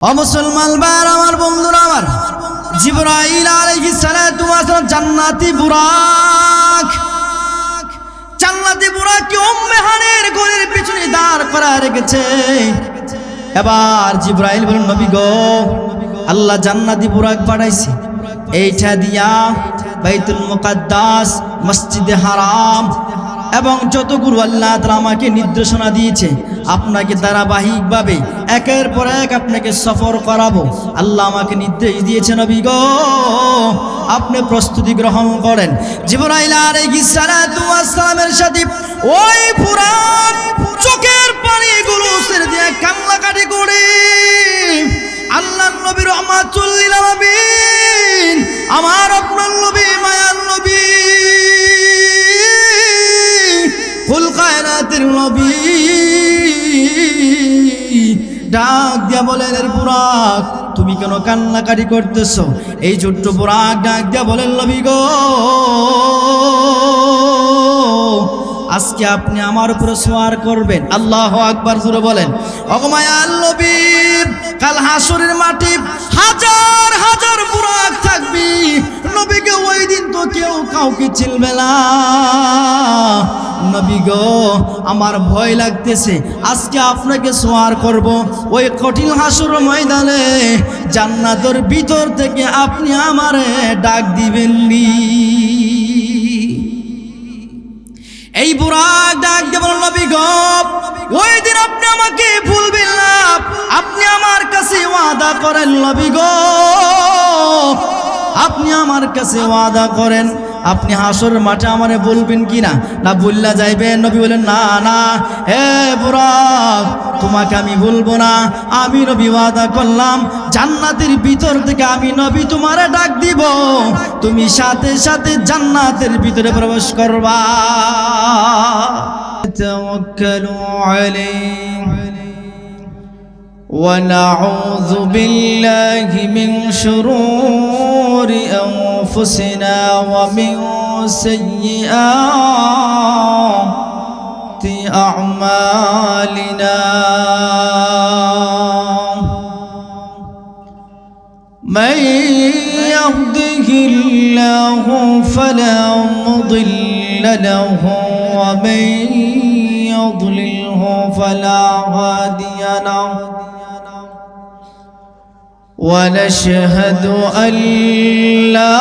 মুসলমান ভাইরা আমার, বন্ধুরা আমার, জিবরাইল আলাইহিস সালাতু ওয়াস সালাম জান্নাতি বুরাক কি উম্মে হানির ঘরের পিছনে দাঁড় করা রেখেছে। এবার জিবরাইল বলেন, নবী গো, আল্লাহ জান্নাতি বুরাক পাঠাইছে, এইটা দিয়া বাইতুল মুকাদ্দাস, মসজিদে হারাম এবং যতগুলো আল্লাহ তাআলা আমাকে নির্দেশনা দিয়েছে আপনাকে ধারাবাহিকভাবে একের পর এক আপনাকে সফর করাবো, আল্লাহ আমাকে নির্দেশ দিয়েছে। নবী গো, আপনি প্রস্তুতি গ্রহণ করেন। জিবরাইল আলাইহিস সালাতু ওয়াস সালামের সাথে ওই পুরান চোখের পানিগুলো ছেড়ে দিয়ে কান্নাকাটি করে আল্লাহর নবী রাহমাতুল লিল আলামিন, আমার আপনার নবী, মায়ার নবী, কুল কায়নাতের নবী ডাক দিয়া বলেন, এর বুরাক তুমি কেন কান্নাকাটি করতেছো? এই ছোট্ট বুরাক ডাক দিয়া বলেন, নবী গো, আজকে আপনি আমার উপরে সওয়ার করবেন। আল্লাহু আকবার জোরে বলেন। ওগো মায়ার নবী, কাল হাসরের মাঠে হাজার হাজার বুরাক থাকবে, নবীকে ওই দিন তো কেউ কাউকে চিনবে না। নবী গো, আমার ভয় লাগতেছে, আজকে আপনাকে সওয়ার করব ওই কঠিন হাসর ময়দানে, জান্নাতের ভিতর থেকে আপনি আমারে ডাক দিবেননি। এই বুরাক ডাক দিয়ে বলেন, নবী গো, ওই দিন আপনি আমাকে ভুলবেন না, আপনি আমার কাছে ওয়াদা করেন। নবী গো, আপনি আমার কাছে ওয়াদা করেন, আপনি হাসর মাঠে আমারে বলবেন কিনা, না বললা যাইবেন? নবী বলেন, না না, হে বুরাক, তোমাকে আমি বলবো না, আমি নবী ওয়াদা করলাম জান্নাতের ভিতর থেকে আমি নবী তোমারে ডাক দিব, তুমি সাথে সাথে জান্নাতের ভিতরে প্রবেশ করবা। তাওয়াক্কালু আলাইহি ওয়া নাউযু বিল্লাহি মিন শুরুরি আনফুসিনা ওয়া মিন সাইয়্যাতি আ'মালিনা। من يهده الله فلا مضل له ومن يضلله فلا هادي له ونشهد أن لا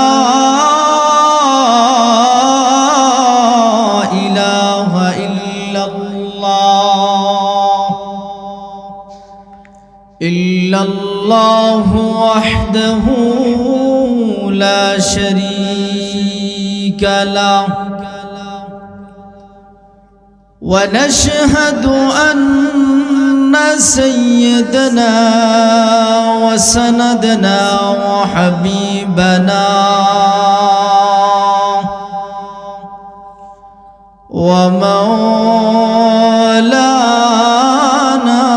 إله إلا الله وحده لا شريك له ونشهد أن سيدنا وسندنا وحبيبنا ومولانا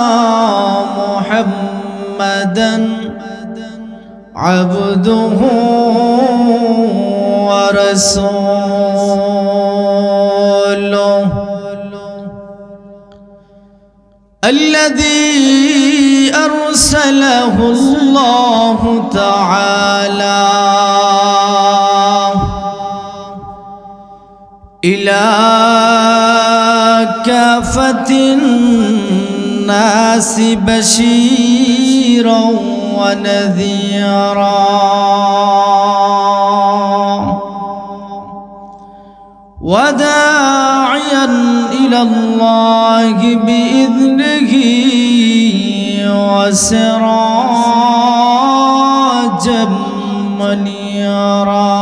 محمدا عبده ورسوله الذي أرسله الله تعالى إلى كافة الناس بشيرا ونذيرا وداعيا إلى الله بإذنه وسراجا منيرا.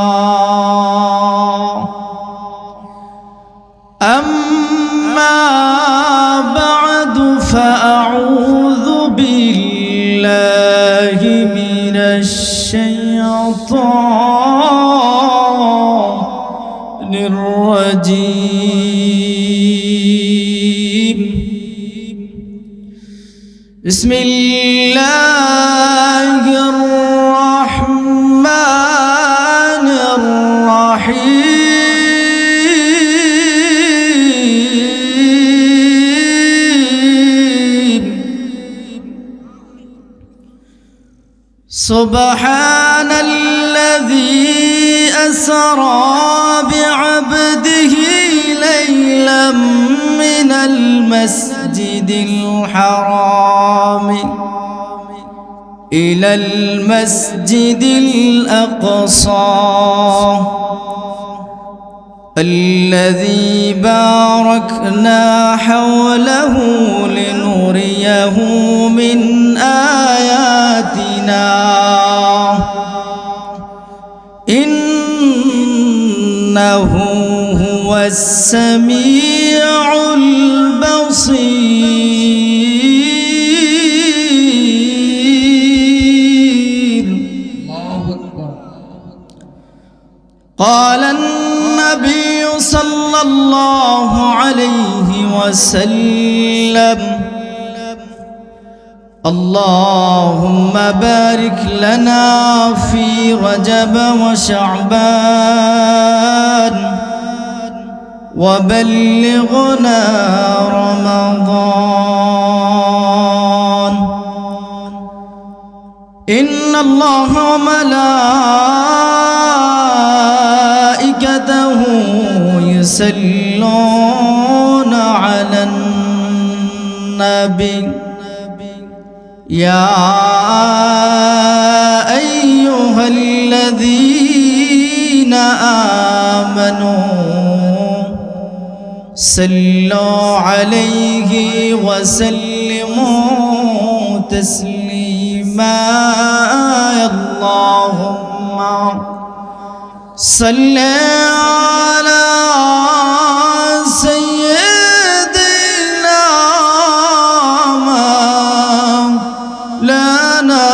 أما بعد فأعوذ بالله من الشيطان الرجيم. بسم الله الرحمن الرحيم. سبحان الذي أسرى بعبده ليلا من المسجد الحرام إلى المسجد الأقصى الذي باركنا حوله لنريه من آياتنا إنه هو السميع البصير. الله أكبر. قال النبي صلى الله عليه وسلم اللهم بارك لنا في رجب وشعبان وبلغنا رمضان. إن الله وملائكته يصلون على النبي يا أيها الذين آمنوا صلوا عليه وسلموا تسليما. اللهم صل على سيدنا مولانا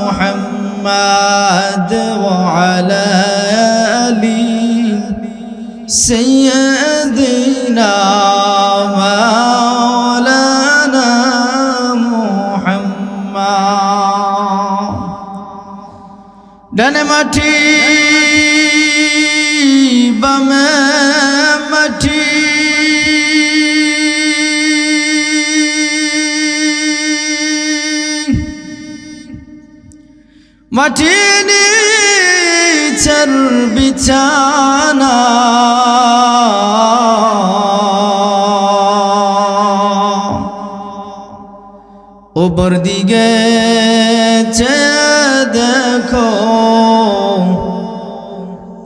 محمد وعلى آل سيدنا مولانا محمد. ডানে মাটি বামে মাটি মাটি নিচের বিছানা উপর দিকে দেখো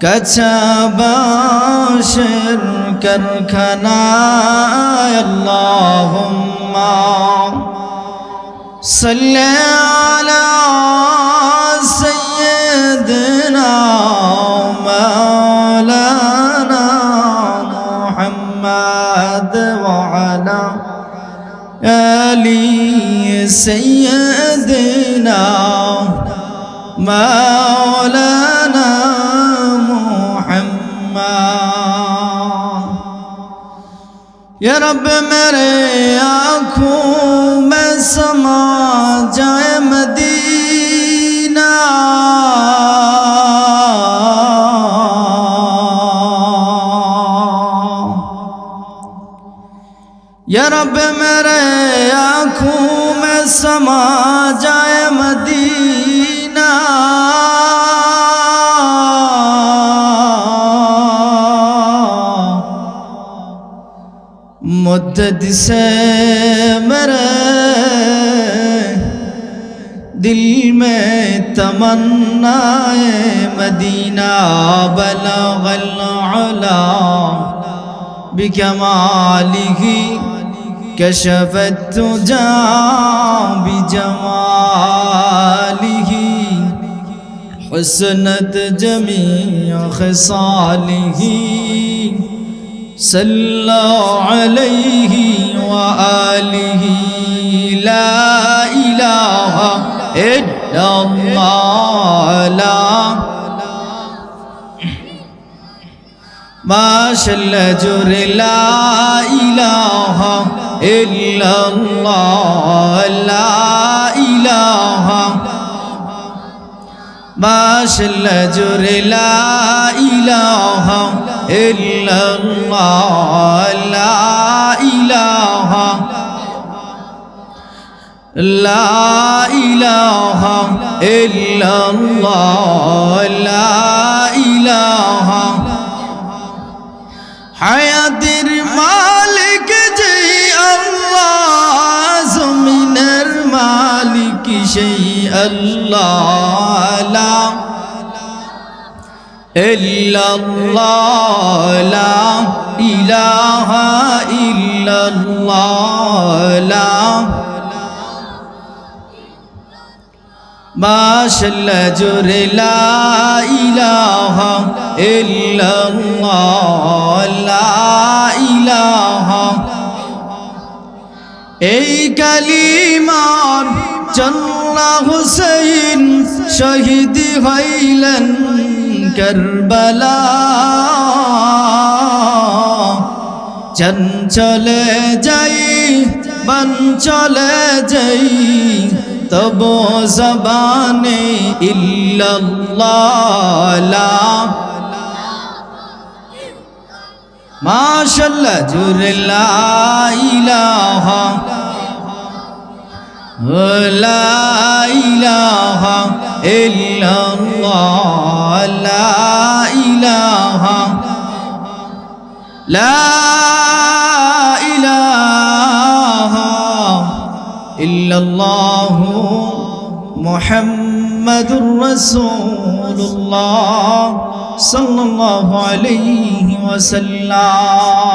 কাঁচা বাঁশের কারখানা। আল্লাহুম্মা সাল্লি আলা সাইয়্যিদিনা মাওলানা মুহাম্মদ ওয়া আলা আলি সাইয়্যিদিনা মাওলানা या रब मेरे आँखों में समा जाए मदीना। या रब मेरे आँखों में समा जाए मदीना। मुद्दत से मेरे दिल में तमन्नाए मदीना बलगल उला बिकमालिही कशफत तुजा बिजमालिही हुस्नत जमीअ खसालिही सल्लल्लाहु अलैहि व आलिहि ला इलाहा इल्लल्लाह ला माशल्लाह जुर ला इलाहा इल्लल्लाह ला इलाहा माशल्लाह जुर ला इलाहा इल्लल्लाह ला इलाहा ला इलाहा ইল্লাল্লাহ লা ইলাহা হায়াতের মালিক যে আল্লাহ জমিনের মালিক সেই আল্লাহ লা ইল্লাল্লাহ লা ইলাহা ইল্লাল্লাহ লা মাশাআল্লাহ জোরে লা ইলাহা ইল্লাল্লাহ লা ইলাহা এই কালিমার জন্য হুসাইন শহীদ হইলেন কারবালা চঞ্চলে যাই বন চলে যাই তব জবানে ইল্লাল্লাহ লা মাশাআল্লাহ জোরে লা ইলাহা লা ইলাহা ইল্লাল্লাহ লা ইলাহা লা ইলাহা ইল্লাল্লাহ মুহাম্মাদুর রাসূলুল্লাহ সাল্লাল্লাহু আলাইহি ওয়াসাল্লাম।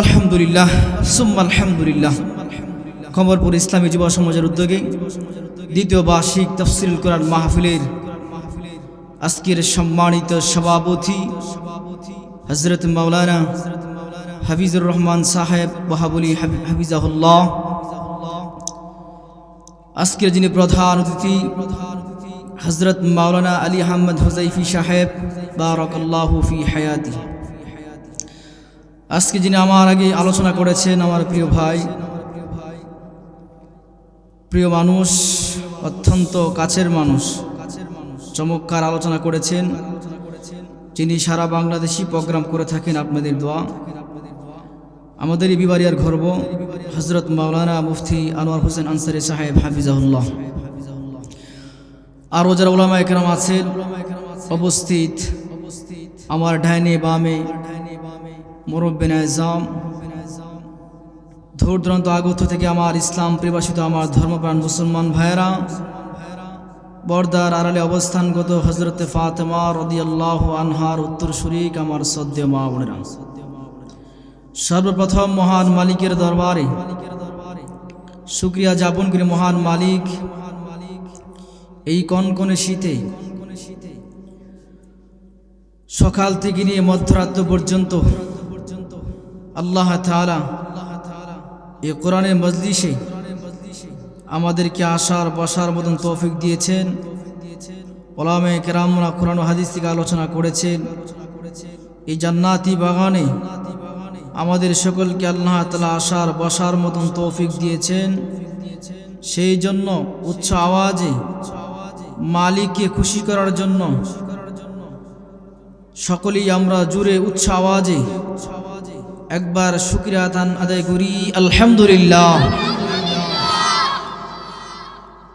আলহামদুলিল্লাহ সুম্মা আলহামদুলিল্লাহ। কমরপুর ইসলামী যুব সমাজের উদ্যোগে দ্বিতীয় বার্ষিক তাফসীরুল কোরআন মাহফিলের আজকের সম্মানিত সভাপতি হযরত মাওলানা হাফিজুর রহমান সাহেব ওয়াহাবুলি হাফিজাহুল্লাহ, আজকের যিনি প্রধান অতিথি হযরত মাওলানা আলী আহমদ হুযাইফি সাহেব বারাকাল্লাহু ফি হায়াতি, আজকে যিনি আমার আগে আলোচনা করেছেন আমার প্রিয় ভাই, প্রিয় মানুষ, অত্যন্ত কাছের মানুষ, চমৎকার আলোচনা করেছেন, যিনি সারা বাংলাদেশি প্রোগ্রাম করে থাকেন আপনাদের দোয়া। আমাদের এই বিবারিয়ার গর্ব হযরত মাওলানা মুফতি আনোয়ার হোসেন আনসারী সাহেব হাফিজাহুল্লাহ। আরও যারা উলামায়ে কেরাম আছেন উপস্থিত, আমার ডাইনে বামে মুরব্বিন আযম, দূর দূরান্ত আগত থেকে আমার ইসলাম প্রিয়বাসিত আমার ধর্মপ্রাণ মুসলমান ভাইয়েরা, পর্দার আড়ালে অবস্থানগত হযরতে ফাতেমা রাদিয়াল্লাহু আনহার উত্তর শরীক আমার শ্রদ্ধেয় মা বোনেরা, সর্বপ্রথম মহান মালিকের দরবারে শুকরিয়া জ্ঞাপন করি। মহান মালিক এই কনকনে শীতে সকাল থেকে নিয়ে মধ্যরাত্র পর্যন্ত আল্লাহ তাআলা এই কোরআনের মজলিসে আমাদেরকে আসার বসার মতন তৌফিক দিয়েছেন। উলামায়ে কেরামরা কোরআন ও হাদিস থেকে আলোচনা করেছেন। এই জান্নাতি বাগানে আমাদের সকলকে আল্লাহ তাআলা আসার বসার মতন তৌফিক দিয়েছেন। সেই জন্য উচ্চ আওয়াজে মালিককে খুশি করার জন্য সকলেই আমরা জুড়ে উচ্চ আওয়াজে একবার শুকরিয়া আদায় করি আলহামদুলিল্লাহ।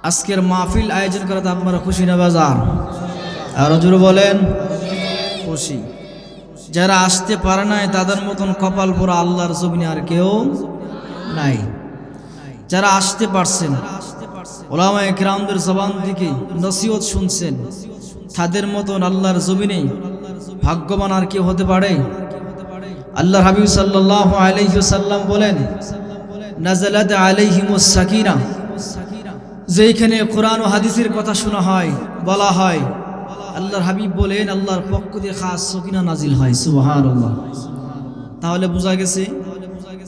আজকের মাহফিল আয়োজন করাতে আপনারা খুশি না বাজার? আরো জোরে বলেন খুশি। যারা আসতে পারে নাই তাদের মতন কপাল পোড়া আল্লাহর জমিনে আর কেউ নাই। যারা আসতে পারছেন, উলামায়ে কেরামদের জবান থেকে নসিহত শুনছেন, তাদের মতন আল্লাহর জমিনে ভাগ্যবান আর কেউ হতে পারে? আল্লাহর হাবিব সাল্লাল্লাহু আলাইহি ওয়াসাল্লাম বলেন, নাযালাত আলাইহিমুস সাকিনা, যেখানে কোরআন ও হাদিসের কথা শোনা হয়, বলা হয়, আল্লাহর হাবিব বলেন আল্লাহর পক্ষ থেকে খাস সাকিনা নাজিল হয়। সুবহানাল্লাহ। তাহলে বোঝা গেছে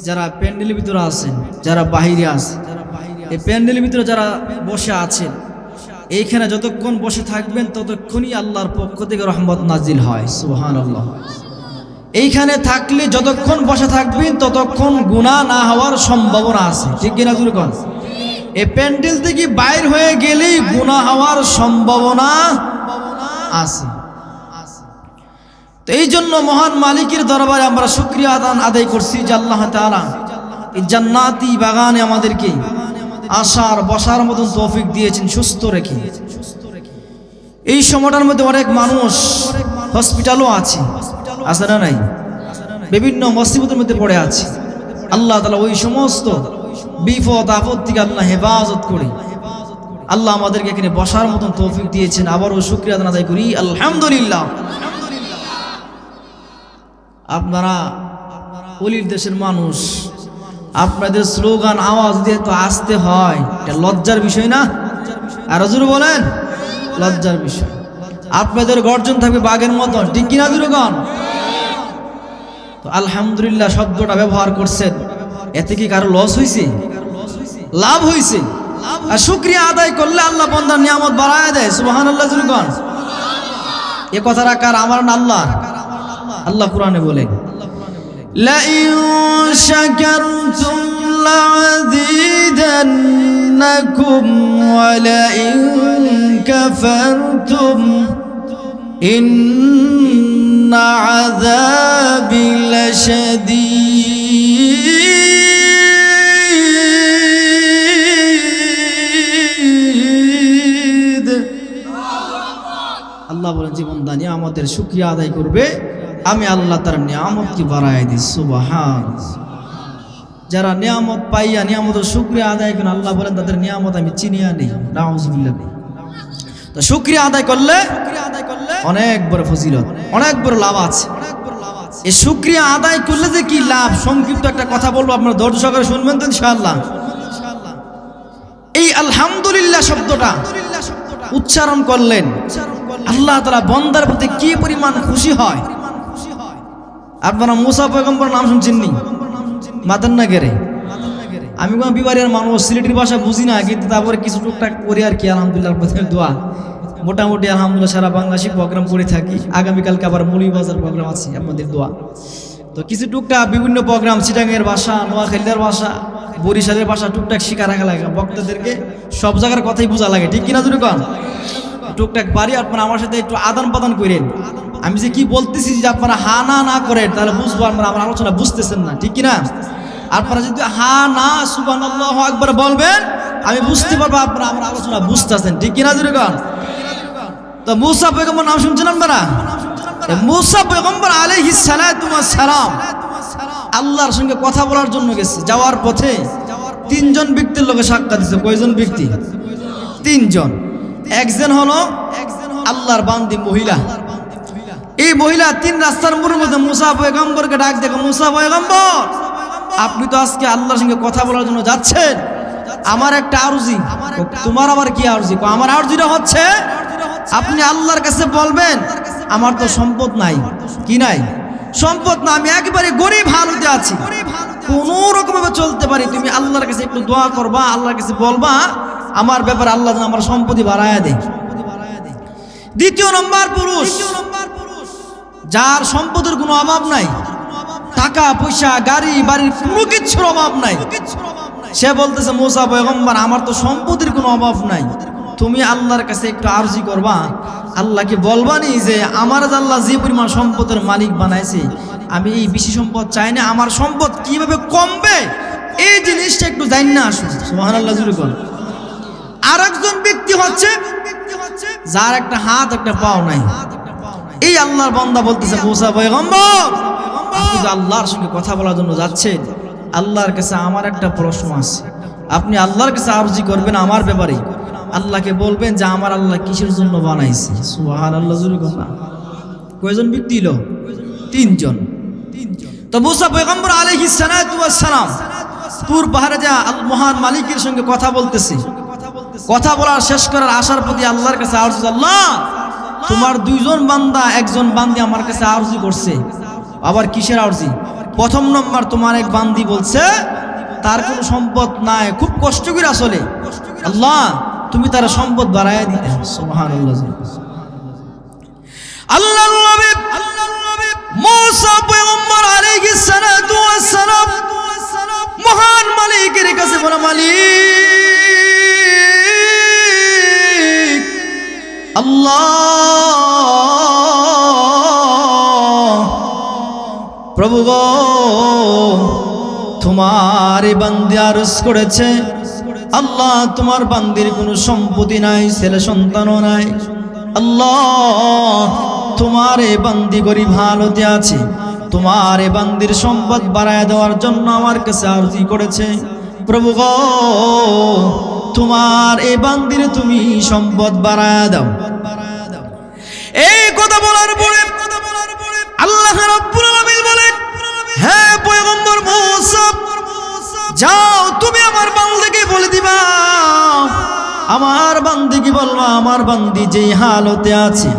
যারা প্যান্ডেলের ভিতরে আছেন, যারা বাহিরে আছেন, এই প্যান্ডেলের ভিতরে যারা বসে আছেন, এইখানে যতক্ষণ বসে থাকবেন ততক্ষণই আল্লাহর পক্ষ থেকে রহমত নাজিল হয়। সুবহানাল্লাহ। এইখানে থাকলে যতক্ষণ বসে থাকবেন ততক্ষণ গুনাহ না হওয়ার সম্ভাবনা আছে, ঠিক কিনা জোরে কোন? এই প্যান্ডেল থেকে বাইর হয়ে গেলেই গুনাহ হওয়ার সম্ভাবনা আছে। তো এই জন্য মহান মালিকের দরবারে আমরা শুকরিয়া আদায় করছি যে আল্লাহ তাআলা এই জান্নাতি বাগানে আমাদেরকে আসার বসার মতন তৌফিক দিয়েছেন সুস্থ রেখে। এই সময়টার মধ্যে অনেক মানুষ হসপিটালও আছে না নাই, বিভিন্ন মুসিবতের মধ্যে পড়ে আছে। আল্লাহ তাআলা ওই সমস্ত বিপদ আপদ থেকে আল্লাহ হেফাজত করে আল্লাহ আমাদেরকে এখানে বসার মতন তৌফিক দিয়েছেন। আবারও শুকরিয়া আদায় করি আলহামদুলিল্লাহ। আপনারা অলির দেশের মানুষ, আপনাদের স্লোগান আওয়াজ দিয়ে তো আসতে হয়, এটা লজ্জার বিষয় না? আর হুজুর বলেন লজ্জার বিষয়। আপনাদের গর্জন থাকবে বাঘের মতন, ঠিক কিনা জুরগান? তো আলহামদুলিল্লাহ শব্দটা ব্যবহার করছেন, এতে কি কারো লস হয়েছে? লাভ হয়েছে। আর শুকরিয়া আদায় করলে আল্লাহ বান্দার নিয়ামত বাড়ায় দেয়। সুবহানাল্লাহ জুরগান। এ কথাটা কার? আমার না আল্লাহ? আল্লাহ কোরআনে বলেন লাইন শাকারতুম লাযীদান্নাকুম ওয়া লাইন কাফারতুম ইন্না আযাবি লাশাদীদ। আল্লাহ বলেন জীবন দানি আমাদের শুকরিয়া আদায় করবে, আমি আল্লাহ তার নিয়ামত কি বাড়ায় দিই। সুবহানাল্লাহ। যারা নিয়ামত পাইয়া নিয়ামতের শুকরিয়া আদায় করেন, আল্লাহ বলেন তাদের নিয়ামত আমি চিনিয়া নেই। নাউযুবিল্লাহ। তো শুকরিয়া আদায় করলে অনেক বড় ফজিলত, অনেক বড় লাভ আছে। এই শুকরিয়া আদায় করলে যে কি লাভ, সংক্ষিপ্ত একটা কথা বলবো, আপনারা ধৈর্য সহকারে শুনবেন তো ইনশাআল্লাহ। এই আলহামদুলিল্লাহ শব্দটা উচ্চারণ করলেন, আল্লাহ তাআলা বান্দার প্রতি কি পরিমাণ খুশি হয়। আপনারা মুসা পয়গম্বর নাম শুনছেন নি? মাতান না গেরে। আমি কোনো বিবারের মানুষ, সিলেটের ভাষা বুঝি না, কিন্তু তারপরে কিছু টুকটাক করি আর কি। আলহামদুলিল্লাহ দোয়া মোটামুটি আলহামদুলিল্লাহ সারা বাংলাদেশি প্রোগ্রাম করে থাকি। আগামীকালকে আবার মৌলভীবাজার প্রোগ্রাম আছে, আপনাদের দোয়া। তো কিছু টুকটাক বিভিন্ন প্রোগ্রাম, চিটাঙের ভাষা, নোয়াখালীর ভাষা, বরিশালের ভাষা টুকটাক শিখা রাখা লাগে। বক্তাদেরকে সব জায়গার কথাই বোঝা লাগে, ঠিক কিনা জুড়ে কন? টুকটাক পারি। আপনারা আমার সাথে একটু আদান প্রদান করেন। আমি যে কি বলতেছি যে আপনারা হা না না করেন, তাহলে বুঝবো আপনারা আমার আলোচনা বুঝতেছেন না, ঠিক কিনা? আপনারা যদি হা না সুবহানাল্লাহু আকবার বলবেন, আমি বুঝতে পারবো আপনারা আমার আলোচনা বুঝতেছেন, ঠিক কিনা জুড়ে কন? তো মুসা পয়গম্বর নাম শুনছেন আপনারা? মুসা পয়গম্বর আলাইহিস সালাতু ওয়াস সালাম আল্লাহর সঙ্গে কথা বলার জন্য গেছে। যাওয়ার পথে তিনজন ব্যক্তির লোকে সাক্ষাৎ দিয়েছে। কয়জন ব্যক্তি? তিনজন। একজন হলো আল্লাহর বান্দি মহিলা। এই মহিলা তিন রাস্তার মোড়ের মধ্যে মুসা পয়গম্বরকে ডাক দেখো, মুসা পয়গম্বর আপনি তো আজকে আল্লাহর সঙ্গে কথা বলার জন্য যাচ্ছেন, আমার একটা আরজি। তোমার আবার কি আরজি? আমার আরজিটা হচ্ছে আপনি আল্লাহর কাছে বলবেন আমার তো সম্পদ নাই। কি নাই? সম্পদ না, আমি একেবারে গরিব হালতে আছি, কোন রকম ভাবে চলতে পারি। তুমি আল্লাহর কাছে একটু দোয়া করবা, আল্লাহর কাছে বলবা আমার ব্যাপারে আল্লাহ যেন আমার সম্পত্তি বাড়ায়া দেয়। দ্বিতীয় নম্বর পুরুষ, যার সম্পদের কোনো অভাব নাই, টাকা পয়সা গাড়ি বাড়ির কোনো কিছুর অভাব নাই। সে বলতেছে মুসা পয়গম্বর আমার তো সম্পদের কোনো অভাব নাই, তুমি আল্লাহর কাছে একটু আরজি করবা, আল্লাহকে বলবানি যে আমার আল্লাহ যে পরিমাণ সম্পদের মালিক বানাইছে, আমি এই বেশি সম্পদ চাই না, আমার সম্পদ কিভাবে কমবে এই জিনিসটা একটু জানি না আসুন। সুবহানাল্লাহ জুড়ে বল। আর একজন ব্যক্তি হচ্ছে যার একটা হাত একটা পাও নাই। এই আল্লাহর বান্দা বলতেছে মুসা পয়গম্বর আপনি তো আল্লাহর সঙ্গে কথা বলার জন্য যাচ্ছেন, আল্লাহর কাছে আমার একটা প্রশ্ন আছে, আপনি আল্লাহর কাছে আরজি করবেন আমার ব্যাপারে, আল্লাহকে বলবেন যে আমার আল্লাহ কিসের জন্য বানাইছে। সুবহানাল্লাহ জুড়ে বল। কয়জন ব্যক্তি হলো? তিনজন। তো মুসা পয়গম্বর আলাইহিস সালাতু ওয়াস সালাম তুর পাহাড়ে যা মহান মালিকের সঙ্গে কথা বলতেছে। কথা বলার শেষ করার আশার প্রতি আল্লাহর কাছে আরজি, আল্লাহ তোমার দুইজন বান্দা একজন বান্দি আমার কাছে আরজি করছে। আবার কিসের আরজি? প্রথম নম্বর তোমার এক বান্দি বলছে তার কোনো সম্পদ নাই, খুব কষ্ট করে আসলে, আল্লাহ তুমি তার সম্পদ বাড়াইয়া দিতে। সুবহানাল্লাহ। আল্লাহর নবী মুসা পয়গম্বর আলাইহিস সালাতু ওয়াস সালাম মহান মালিকের কাছে বলে, মালিক আল্লাহ প্রভু গো, তোমার বান্দা আরজ করেছে আল্লাহ তোমার বান্দির কোনো সম্পত্তি নাই, ছেলে সন্তানও নাই। আল্লাহ তোমার এ বান্দি গরিব হালতে আছে, তোমার এ বান্দির সম্পদ বাড়ায় দেওয়ার জন্য আমার কাছে আরজি করেছে। প্রভু গো, তোমার এ বান্দির তুমি সম্পদ বাড়ায় দাও। এই কথা বলার পরে আল্লাহ রাব্বুল আলামিন বলেন, হে পয়গম্বর মূসা, যাও তুমি আমার বান্দিকে বলে দিবা, আমার বান্দিকে বলবা, আমার বান্দি যেই হালতে আছে,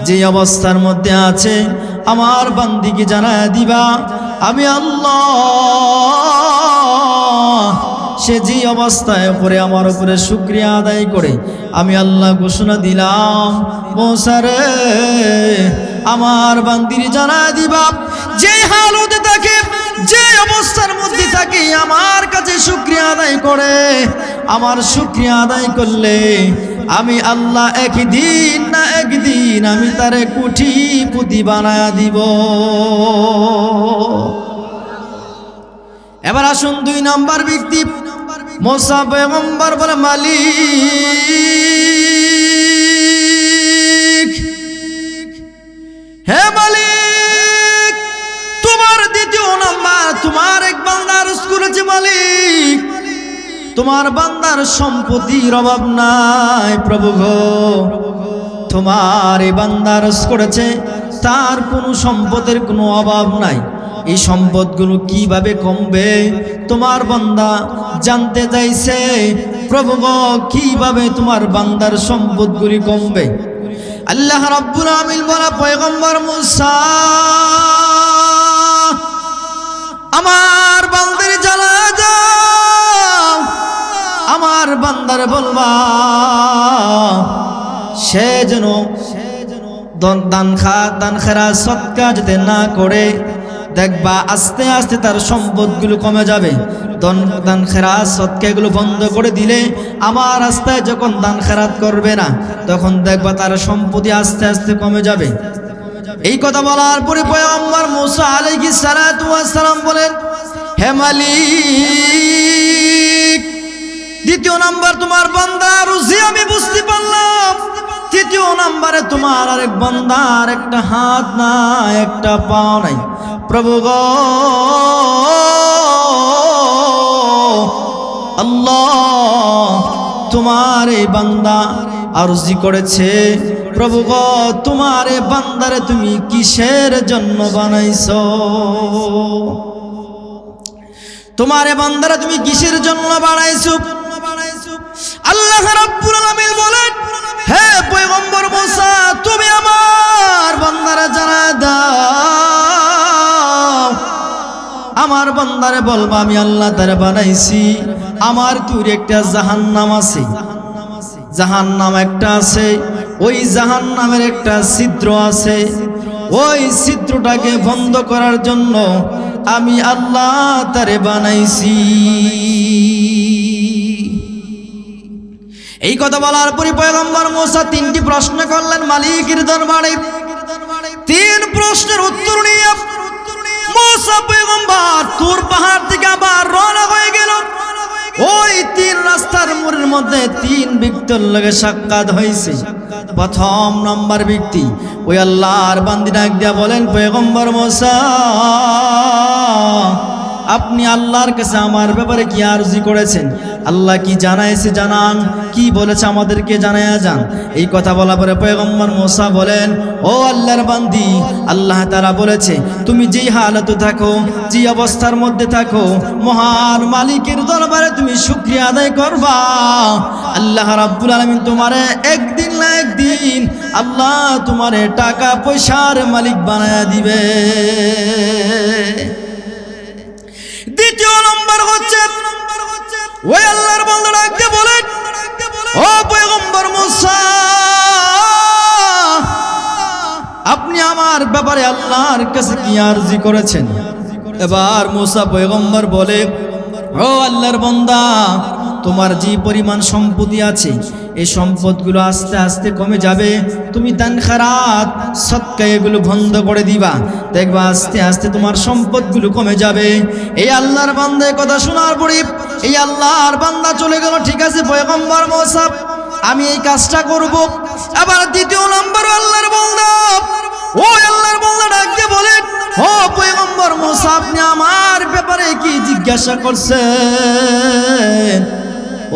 যে অবস্থার মধ্যে আছে, আমার বান্দিকে জানায় দিবা আমি আল্লাহ সে যে অবস্থায় উপরে আমার উপরে শুকরিয়া আদায় করে আমি আল্লাহ ঘোষণা দিলাম, মূসা রে আমার বান্দির জানায় দিবা যে হালতে থাকে, যে অবস্থার মধ্যে থাকে, আমার কাছে শুকরিয়া আদায় করে, আমার শুকরিয়া আদায় করলে আমি আল্লাহ একদিন না একদিন আমি তারে কোটিপতি বানায়া দিব। এবার আসুন 2 নাম্বার ব্যক্তি মূসা পয়গম্বর বলে, মালিক, হে মালিক, তোমার দ্বিতীয় নাম্বার তোমার এক বান্দা আরজ করেছে, মালিক তোমার বান্দার সম্পত্তির অভাব নাই। প্রভু গো, তোমার এই বান্দা আরজ করেছে তার কোনো সম্পদের কোনো অভাব নাই, এই সম্পদগুলো কিভাবে কমবে তোমার বান্দা জানতে চাইছে। প্রভু গো, কিভাবে তোমার বান্দার সম্পদগুলি কমবে? আল্লাহ রাব্বুল আলামিন বলা, পয়গম্বর মূসা আমার বান্দার জানা যাও, আমার বান্দার বলবা সে যেন দান খেরা সদকা যেতে না করে, দেখবা আস্তে আস্তে তার সম্পদগুলো কমে যাবে। দান খেরাত সদকা এগুলো বন্ধ করে দিলে, আমার রাস্তায় যখন দান খেরাত করবে না, তখন দেখবা তার সম্পত্তি আস্তে আস্তে কমে যাবে। এই কথা বলার পরে পয়গম্বর মূসা আলাইহিস সালাতু ওয়াস সালাম বলেন, হে মালিক, দ্বিতীয় নাম্বার তোমার বান্দার রুজি আমি বুঝতে পারলাম, তৃতীয় নাম্বারে তোমার আরেক বান্দার একটা হাত নাই, একটা পাও নাই। প্রভু গো, আল্লাহ তোমার এই বান্দা আরজি করেছে, প্রভু গো তোমার এই বান্দারে তুমি কিসের জন্য বানাইছো? তোমার এই বান্দারে তুমি কিসের জন্য বানাইছো? আল্লাহ রাব্বুল আলামিন বলেন, হে পয়গম্বর মূসা, তুমি আমার বান্দারে জানায় দাও, আমার বান্দারে বলবা আমি আল্লাহ তারে বানাইছি, আমার তুই একটা জাহান্নাম আছে, জাহান্নাম একটা আছে, ওই জাহান্নামের একটা ছিদ্র আছে, ওই ছিদ্রটাকে বন্ধ করার জন্য আমি আল্লাহ তারে বানাইছি। এই কথা বলার পরে পয়গম্বর মূসা 3টি প্রশ্ন করলেন মালিকের দরবারে। 3 প্রশ্নের উত্তর নিয়ে মূসা পয়গম্বর তুর পাহাড় থেকে আবার রওনা হয়ে গেল। ওই 3 রাস্তার মোড়ের মধ্যে 3 ব্যক্তির লগে সাক্ষাৎ হয়েছে। প্রথম নাম্বার ব্যক্তি ওই আল্লাহর বান্দী ডাক দিয়া বলেন, পয়গম্বর মূসা, আপনি আল্লাহর কাছে আমার ব্যাপারে কি আরজি করেছেন? আল্লাহ কি জানাইছে জানান, কি বলেছে আমাদেরকে জানায়া যান। এই কথা বলা পরে পয়গম্বর মূসা বলেন, ও আল্লাহর বান্দী, আল্লাহ তাআলা বলেছে তুমি যেই হালতে থাকো, যে অবস্থার মধ্যে থাকো, মহান মালিকের দরবারে তুমি শুকরিয়া আদায় করবা। আল্লাহ রাব্বুল আলামিন তোমারে একদিন না একদিন আল্লাহ তোমারে টাকা পয়সার মালিক বানায়া দিবে। দ্বিতীয় নম্বর হচ্ছে ওই আল্লাহর বান্দা ডাকতে বলেন, ও পয়গম্বর মূসা, আপনি আমার ব্যাপারে আল্লাহর কাছে কি আরজি করেছেন? এবার মূসা পয়গম্বর বলে, ও আল্লাহর বান্দা, তোমার যে পরিমাণ সম্পত্তি আছে এই সম্পদগুলো আস্তে আস্তে কমে যাবে। তুমি দান খারাত সদকা এগুলো বন্ধ করে দিবা, দেখবা আস্তে আস্তে তোমার সম্পদগুলো কমে যাবে। এই আল্লাহর বান্দা কথা শোনার পরে এই আল্লাহর বান্দা চলে গেল। ঠিক আছে পয়গম্বর মুসা, আমি এই কাজটা করব। আবার দ্বিতীয় নম্বর আল্লাহর বান্দা, ও আল্লাহর বান্দা ডাক দিয়ে বলেন, ও পয়গম্বর মুসা, আপনি আমার ব্যাপারে কি জিজ্ঞাসা করছেন?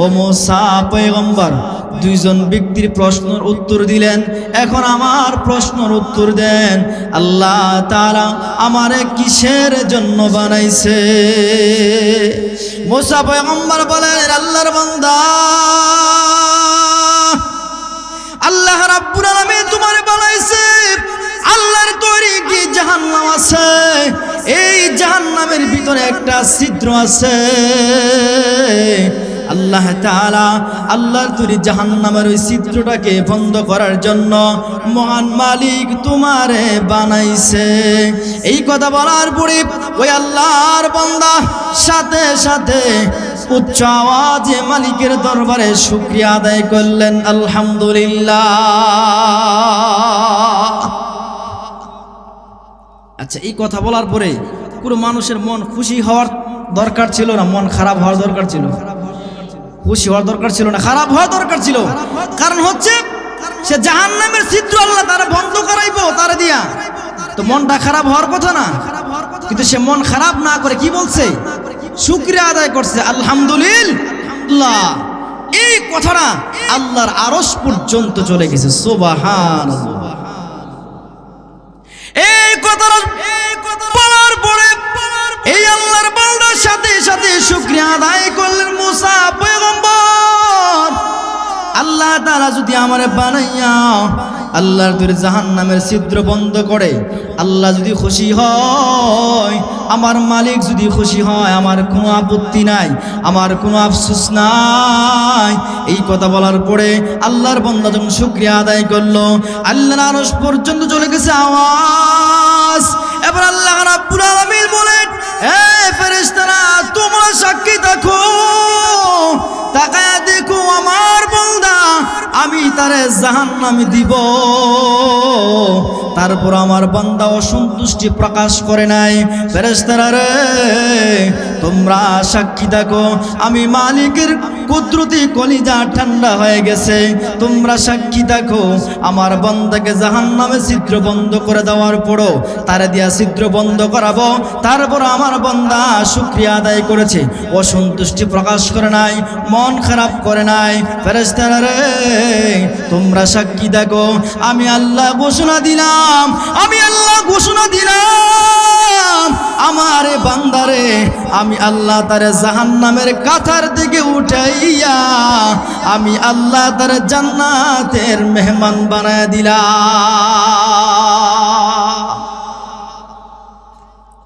ও মুসা পয়গম্বর দুইজন ব্যক্তির প্রশ্নের উত্তর দিলেন, এখন আমার প্রশ্নের উত্তর দেন। আল্লাহ তাআলা আমারে কিসের জন্য বানাইছে? মুসা পয়গম্বর বলেন, আল্লাহর বান্দা, আল্লাহ রাব্বুল আলামিন তোমারে বানাইছে। আল্লাহর তৈরি কি জাহান্নাম আছে, এই জাহান্নামের ভিতরে একটা ছিদ্র আছে। আল্লাহ তাআলা আল্লাহর তৈরি জাহান্নামের ওই ছিদ্রটাকে বন্ধ করার জন্য মহান মালিক তোমারে বানাইছে। এই কথা বলার পরে ওই আল্লাহর বান্দা সাথে সাথে উচ্চ আওয়াজে মালিকের দরবারে শুকরিয়া আদায় করলেন, আলহামদুলিল্লাহ। আচ্ছা, এই কথা বলার পরে পুরো মানুষের মন খুশি হওয়ার দরকার ছিল না মন খারাপ হওয়ার দরকার ছিল? খুশি হওয়ার দরকার ছিল না খারাপ হওয়ার দরকার ছিল? কারণ হচ্ছে সে জাহান্নামের ছিদ্র আল্লাহ তারা বন্ধ করাইবো তারা দিয়া, তো মনটা খারাপ হওয়ার কথা না। কিন্তু সে মন খারাপ না করে কি বলছে? শুকরিয়া আদায় করছে, আলহামদুলিল্লাহ। এই কথাটা আল্লাহর আরশ পর্যন্ত চলে গেছে, সুবহানাল্লাহ। এই কথাটা বলার পরে এই আল্লাহর বান্দার সাথে সাথে শুকরিয়া আদায় করলেন মুসা পয়গম্বর। আল্লাহ তাআলা যদি আমারে বানাইয়া আল্লাহর তৈরি জাহান্নামের ছিদ্র বন্ধ করে, আল্লাহ যদি খুশি হয়, আমার মালিক যদি খুশি হয়, আমার কোনো আপত্তি নাই, আমার কোনো আফসোস নাই। এই কথা বলার পরে আল্লাহর বান্দা যখন শুকরিয়া আদায় করলো, আল্লাহর আরশ পর্যন্ত চলে গেছে আওয়াজ। এবার আল্লাহ রাব্বুল আলামিন বলেন, হে ফেরেশতারা, তোমরা সাক্ষী থাকো, তাকায়া দেখো আমার বান্দা, আমি তারে জাহান্নামে দিব। তারপর আমার বান্দা অসন্তুষ্টি প্রকাশ করে নাই। ফেরেশতারা রে, তোমরা সাক্ষী থাকো, আমি মালিকের কুদরতি কলিজা ঠান্ডা হয়ে গেছে। তোমরা সাক্ষী থাকো, আমার বান্দাকে জাহান্নামে ছিদ্র বন্ধ করে দেওয়ার পরও তারে দিয়া ছিদ্র বন্ধ করাবো। তারপর আমার বান্দা শুকরিয়া আদায় করেছে, অসন্তুষ্টি প্রকাশ করে নাই, মন খারাপ করে নাই। ফেরেশতারা রে, তোমরা সাক্ষী থাকো, আমি আল্লাহ ঘোষণা দিলাম, আমি আল্লাহ ঘোষণা দিলাম, আমার বান্দারে আমি আল্লাহ তারে জাহান্নামের কাঁথার দিকে উঠাইয়া আমি আল্লাহ তারে জান্নাতের মেহমান বানায় দিলাম।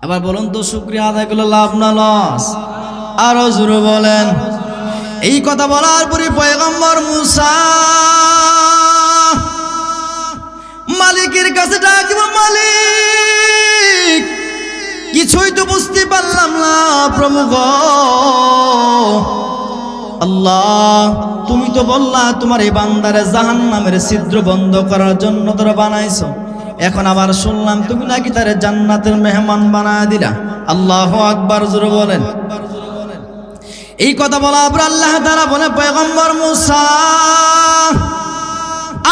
আবার বলুন তো, শুকরিয়া আদায় করলে লাভ না লস? আরো জোরে বলেন। এই কথা বলার পরে পয়গম্বর মুসা মালিকের কাছে ডাকিব, মালিক কিছুই তো বুঝতে পারলাম না প্রভু গো। আল্লাহ, তুমি তো বললা তোমার এই বান্দারে জাহান্নামের ছিদ্র বন্ধ করার জন্য তোরা বানাইছো, এখন আবার শুনলাম তুমি নাকি তারে জান্নাতের মেহমান বানায় দিলা। আল্লাহু আকবার, জোরে বলেন। এই কথা বলার পর আল্লাহ তাআলা বলে, পয়গম্বর মুসা,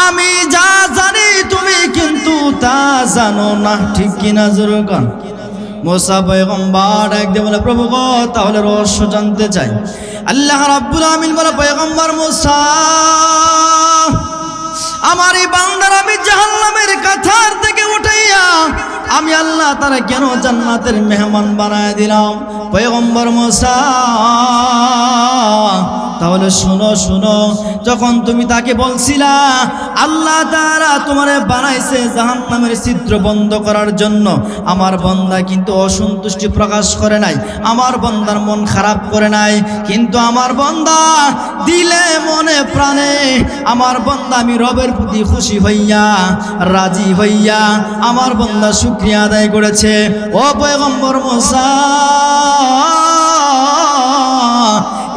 আমি যা জানি তুমি কিন্তু তা জানো না, ঠিক কিনা? জোরে বলেন। মুসা পয়গম্বর একদিন বলে, প্রভু গো, তাহলে রহস্য জানতে চাই। আল্লাহ রাব্বুল আমিন বলে, পয়গম্বর মুসা, আমার এই বান্দার আমি জাহান্নামের কাঁথার থেকে উঠাইয়া আমি আল্লাহ তারা কেন জান্নাতের মেহমান বানায় দিলাম? পয়গম্বর মুসা, তাহলে শুনো শুনো, যখন তুমি তাকে বলছিলা আল্লাহ তাআলা তোমারে বানাইছে জাহান্নামের ছিদ্র বন্ধ করার জন্য, আমার বান্দা কিন্তু অসন্তুষ্টি প্রকাশ করে নাই, আমার বান্দার মন খারাপ করে নাই, কিন্তু আমার বান্দা দিলে মনে প্রাণে আমার বান্দা আমি রবের প্রতি খুশি হইয়া রাজি হইয়া আমার বান্দা শুকরিয়া আদায় করেছে। ও পয়গম্বর মুসা,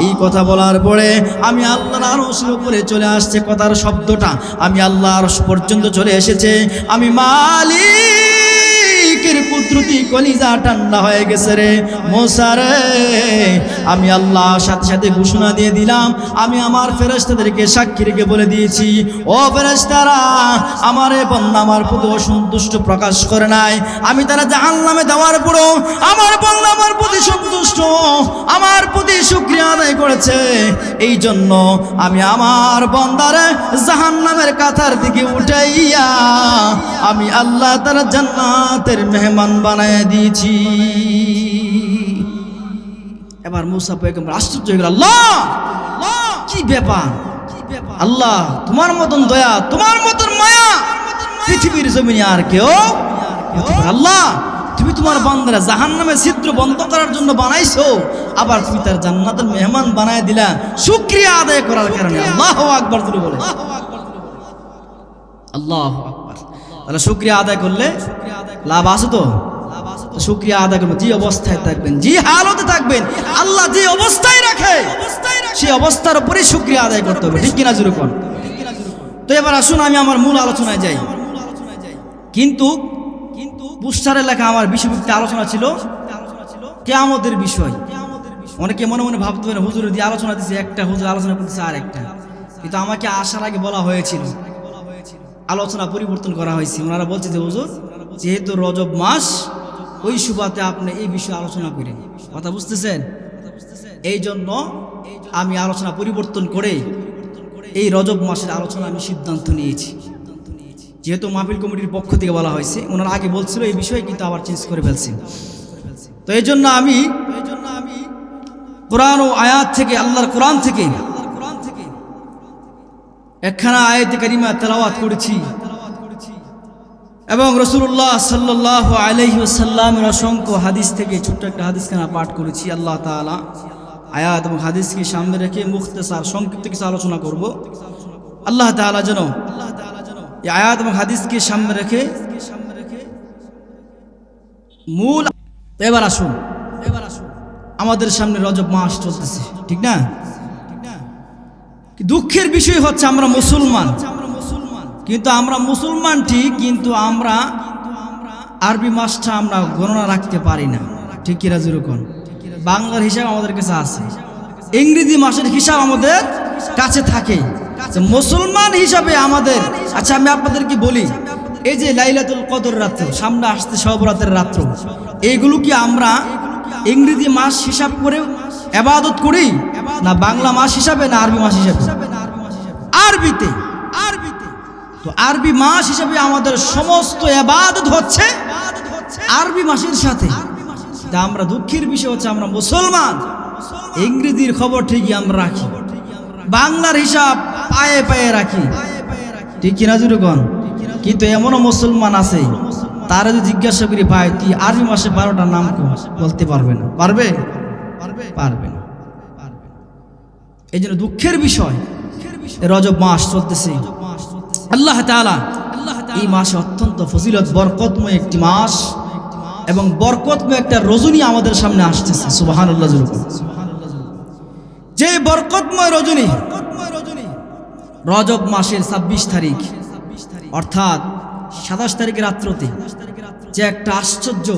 এই কথা বলার পরে আমি আল্লাহর আরশের উপরে চলে আসছে, কথার শব্দটা আমি আল্লাহর আরশ পর্যন্ত চলে এসেছে। আমি মালিকের কুদরতি কলিজা ঠান্ডা হয়ে গেছে রে মুসা রে। আমি আল্লাহ সাথে সাথে ঘোষণা দিয়ে দিলাম, আমি আমার ফেরেশতাদেরকে সাক্ষী রেখে বলে দিয়েছি, ও ফেরেশতারা, আমার এই বান্দা আমার প্রতি অসন্তুষ্ট প্রকাশ করে নাই। আমি তারা জাহান্নামে দেওয়ার পরও আমার বান্দা আমার প্রতি সন্তুষ্ট, আমার প্রতি শুকরিয়া আদায় করেছে। এই জন্য আমি আমার বান্দারে জাহান্নামের কাঁথার দিকে উঠাইয়া আমি আল্লাহ তাআলা জান্নাতের মেহমান বানায় দিয়েছি। এবার মুসা পয়গম্বর আশ্চর্য হয়ে গেল, আল্লাহ কি ব্যাপার, আল্লাহ তোমার মতন দয়া, তোমার মতন মায়া পৃথিবীর জমিনে আর কেউ হতে পারে? আল্লাহ তুমি তোমার বান্দারা জাহান্নামে ছিদ্র বন্ধ করার জন্য বানাইছো, আবার তুমি তার জান্নাতের মেহমান বানায় দিলা শুকরিয়া আদায় করার কারণে। আল্লাহু আকবার জোরে বলে, আল্লাহু আকবার। তাহলে শুকরিয়া আদায় করলে লাভ আছে তো? শুকরিয়া আদায় করবেন, যে অবস্থায় থাকবেন, যে হালতে থাকবেন, আল্লাহ যে অবস্থায় রাখে সেই অবস্থার উপরে শুকরিয়া আদায় করতে হবে, ঠিক কিনা জোরে কোন? তো এবার আসুন আমি আমার মূল আলোচনায় যাই। কিন্তু পুস্টারে লেখা আমার বিষয়ভিত্তিক আলোচনা ছিল কিয়ামতের বিষয়। অনেকে মনে মনে ভাবতে পারে হুজুর দিয়ে আলোচনা দিচ্ছে, একটা হুজুর আলোচনা করতেছে আর একটা, কিন্তু আমাকে আসার আগে বলা হয়েছিল আলোচনা পরিবর্তন করা হয়েছে। ওনারা বলছে যে হুজুর যেহেতু রজব মাস, ওই সুবাদে আপনি এই বিষয়ে আলোচনা করেন, কথা বুঝতেছেন? এই জন্য আমি আলোচনা পরিবর্তন করে এই রজব মাসের আলোচনা আমি সিদ্ধান্ত নিয়েছি। যেহেতু মাহফিল কমিটির পক্ষ থেকে বলা হয়েছে, ওনারা আগে বলছিল এই বিষয়ে, কিন্তু আবার চেঞ্জ করে ফেলছেন। তো এই জন্য আমি কোরআন ও আয়াত থেকে, আল্লাহর কোরআন থেকে একখানা আয়াতে কারিমা তেলাওয়াত করেছি এবং রাসূলুল্লাহ সাল্লাল্লাহু আলাইহি ওয়াসাল্লামের অসংখ্য হাদিস থেকে ছোট্ট একটা হাদিসখানা পাঠ করেছি। আল্লাহ তাআলা আয়াত এবং হাদিসকে সামনে রেখে মুখতাসার সংক্ষিপ্ত কিছু আলোচনা করব। আল্লাহ তাআলা যেন এই আয়াত এবং হাদিসকে সামনে রেখে মূল। এবার আসুন আমাদের সামনে রজব মাস চলতেছে, ঠিক না? দুঃখের বিষয় হচ্ছে আমরা মুসলমান, কিন্তু আমরা মুসলমান ঠিক, কিন্তু আমরা আরবি মাসটা আমরা গণনা রাখতে পারি না, ঠিক কি রাজুর কোন? বাংলার হিসাব আমাদের কাছে আছে, ইংরেজি মাসের হিসাব আমাদের কাছে থাকে। মুসলমান হিসাবে আমাদের, আচ্ছা আমি আপনাদেরকে বলি, এই যে লাইলাতুল কদর রাত্র সামনে আসছে, শবে বরাতের রাত্র, এইগুলো কি আমরা ইংরেজি মাস হিসাব করে ইবাদত করি, না বাংলা মাস হিসাবে, না আরবি মাস হিসাবে? আরবিতে। তো আরবি মাস হিসাবে আমাদের সমস্ত ইবাদত হচ্ছে আরবি মাসের সাথে। তা আমরা দুঃখের বিষয় হচ্ছে আমরা মুসলমান, ইংরেজির খবর ঠিকই আমরা রাখি, বাংলার হিসাব পায়ে পায়ে রাখি, ঠিক কিনা জুরুগণ? কিন্তু এমনও মুসলমান আছে, তারা যদি জিজ্ঞাসা করি ভাই তুই আরবি মাসে 12টার নাম বলতে পারবে না, পারবে না। এই জন্য দুঃখের বিষয় রজব মাস চলতেছে। আল্লাহ তাআলা এই মাসে অত্যন্ত ফজিলত বরকতময় একটি মাস এবং বরকতময় একটা রজনী আমাদের সামনে আসতেছে। সুবহানাল্লাহ। যে বরকতময় রজনী রজব মাসের 26 তারিখ, অর্থাৎ 27 তারিখের রাত্রতে যে একটা আশ্চর্য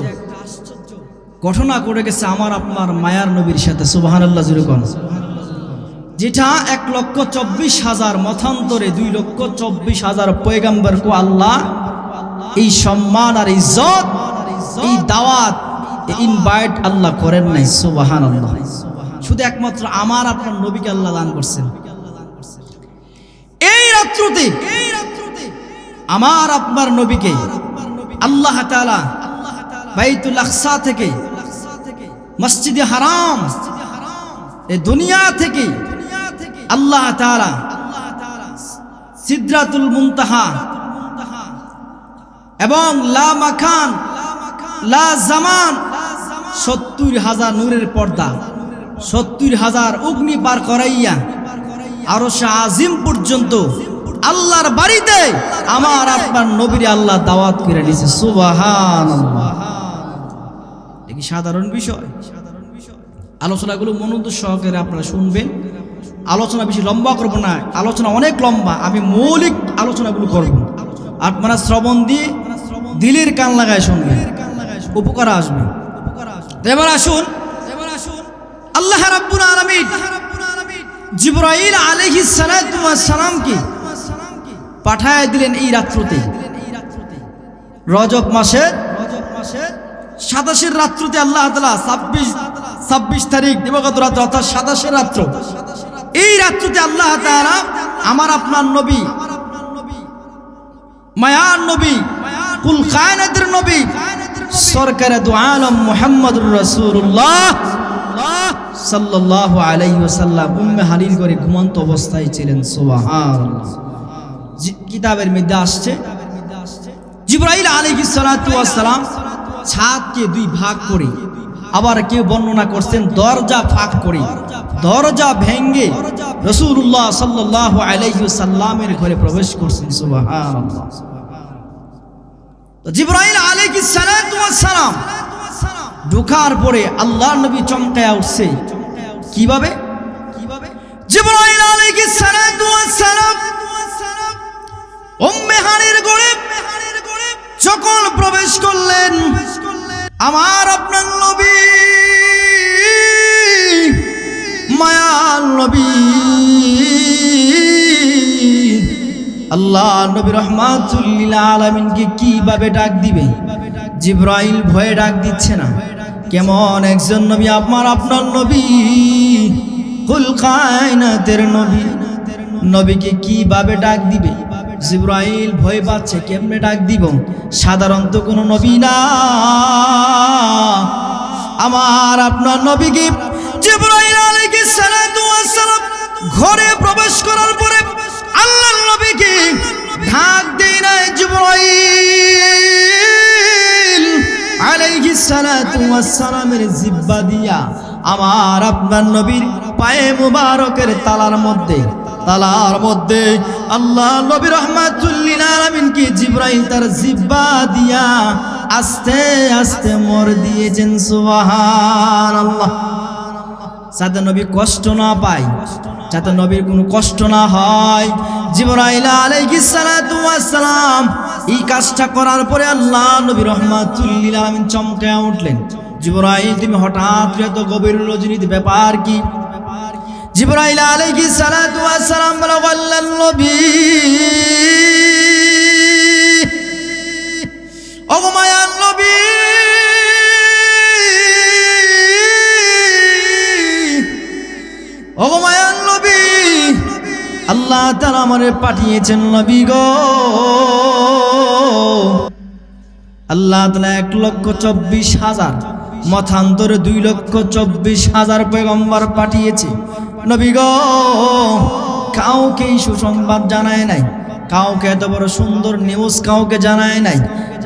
ঘটনা করে গেছে আমার আপনার মায়ার নবীর সাথে, সুবহানাল্লাহ জুড়ে কোন, যেটা 1,24,000 মতান্তরে 2,24,000 পয়গম্বরকে আল্লাহ এই সম্মান আর ইজ্জত, এই দাওয়াত, ইনভাইট আল্লাহ করেন নাই, সুবহানাল্লাহ। শুধু একমাত্র আমার আপনার নবীকে আল্লাহ দান করছেন। এই রাত্রতে আমার আপনার নবীকে আল্লাহ তাআলা বাইতুল আকসা থেকে, মসজিদে হারাম, এই দুনিয়া থেকে আল্লাহ তাআলা সিদরাতুল মুনতাহা এবং লা মাকান লা জামান 70,000 নূরের পর্দা, 70,000 অগ্নি পার করাইয়া আরশ আজিম পর্যন্ত আল্লাহর বাড়িতে আমার আপনার নবীর আল্লাহ দাওয়াত করে দিয়েছে, সুবহানাল্লাহ। এটা কি সাধারণ বিষয়? আলোচনাগুলো মনোযোগ সহকারে আপনারা শুনবেন। আলোচনা বেশি লম্বা করব না, আলোচনা অনেক লম্বা, আমি মৌলিক আলোচনাগুলো করব। আপনারা শ্রবণ দিয়ে দিলের কান লাগায় শুনবেন, উপকার আসবে। এবার আসুন, আল্লাহ রাব্বুল আলামিন জিবরাইল আলাইহিস সালাতু ওয়াস সালামকে পাঠায় দিলেন এই রাত্রিতে, রজব মাসের 27 রাত্রিতে। আল্লাহ তাআলা 26 তারিখ দিবাগত রাত্র অর্থাৎ 27 রাত্র, এই রাত্রিতে আল্লাহ তাআলা আমার আপনার নবী, মায়ার নবী, কুল কায়নাতের নবী, সরকারে দু আলম মুহাম্মদুর রাসূলুল্লাহ সাল্লাল্লাহু আলাইহি ওয়াসাল্লাম উম্মে হানির ঘরে ঘুমন্ত অবস্থায় ছিলেন। সুবহানাল্লাহ। কিতাবের মধ্যে আসছে জিবরাইল আলাইহিস সালাতু ওয়াস সালাম ছাদকে দুই ভাগ করে, আবার কেউ বর্ণনা করছেন দরজা ফাঁক করে, দরজা ভেঙ্গে রাসূলুল্লাহ সাল্লাল্লাহু আলাইহি ওয়াসাল্লামের ঘরে প্রবেশ করছেন। সুবহানাল্লাহ। তো জিবরাইল আলাইহিস সালাতু ওয়াস সালাম ঢোকার পরে আল্লাহর নবী চমকায়া উঠছে। কিভাবে? জিবরাইল আলাইহিস সালাতু ওয়াস সালাম উম্মে হানির ঘরে যখন প্রবেশ করলেন, আমার আপনার নবী, মায়ার নবী, আল্লাহ নবী রাহমাতুল লিল আলামিনকে কিভাবে ডাক দিবে? জিবরাইল ভয়ে ডাক দিচ্ছে না। কেমন একজন নবী আমার আপনার নবী, কুল কায়নাতের নবী, নবীকে কিভাবে ডাক দিবে? জিবরাইল ভয় পাচ্ছে, কেমনে ডাক দিব? সাধারণত কোনো নবী না, আমার আপনার নবীকে জিবরাইল আলাইহিস সালাতু ওয়াস সালাম ঘরে প্রবেশ করার পরে আল্লাহর নবীকে ডাক দেয় না জিবরাইল আলাইহিস সালাতু ওয়াস সালামের জিহ্বা দিয়া আমার আপনার নবীর পায়ে মুবারকের তালার মধ্যে আল্লাহ নবী রাহমাতুল লিল আলামিনকে জিবরাইল তার জিহ্বা দিয়া আস্তে আস্তে মোর দিয়েছেন। সুবহানাল্লাহ। যাতে নবী কষ্ট না পায়, যাতে নবীর কোনো কষ্ট না হয়, জিবরাইল আলাইহিস সালাতু ওয়াস সালাম এই কাজটা করার পরে আল্লাহ নবী রাহমাতুল লিল আলামিন চমকে উঠলেন। জিবরাইল, তুমি হঠাৎ এত গভীর রজনীতে ব্যাপার কি? জিবরাইল আলাইহিস সালাতু ওয়াস সালাম বললেন, নবী, ওগো মায়ার নবী, ওগো মায়ার নবী, আল্লাহ তাআলা আমারে পাঠিয়েছেন নবী গো। আল্লাহ তাআলা 1,24,000 মতান্তরে 2,24,000 পয়গম্বর পাঠিয়েছে নবী গো। কাউকে সুসংবাদ জানায় নাই, কাউকে এত বড় সুন্দর নিউজ কাউকে জানায় নাই।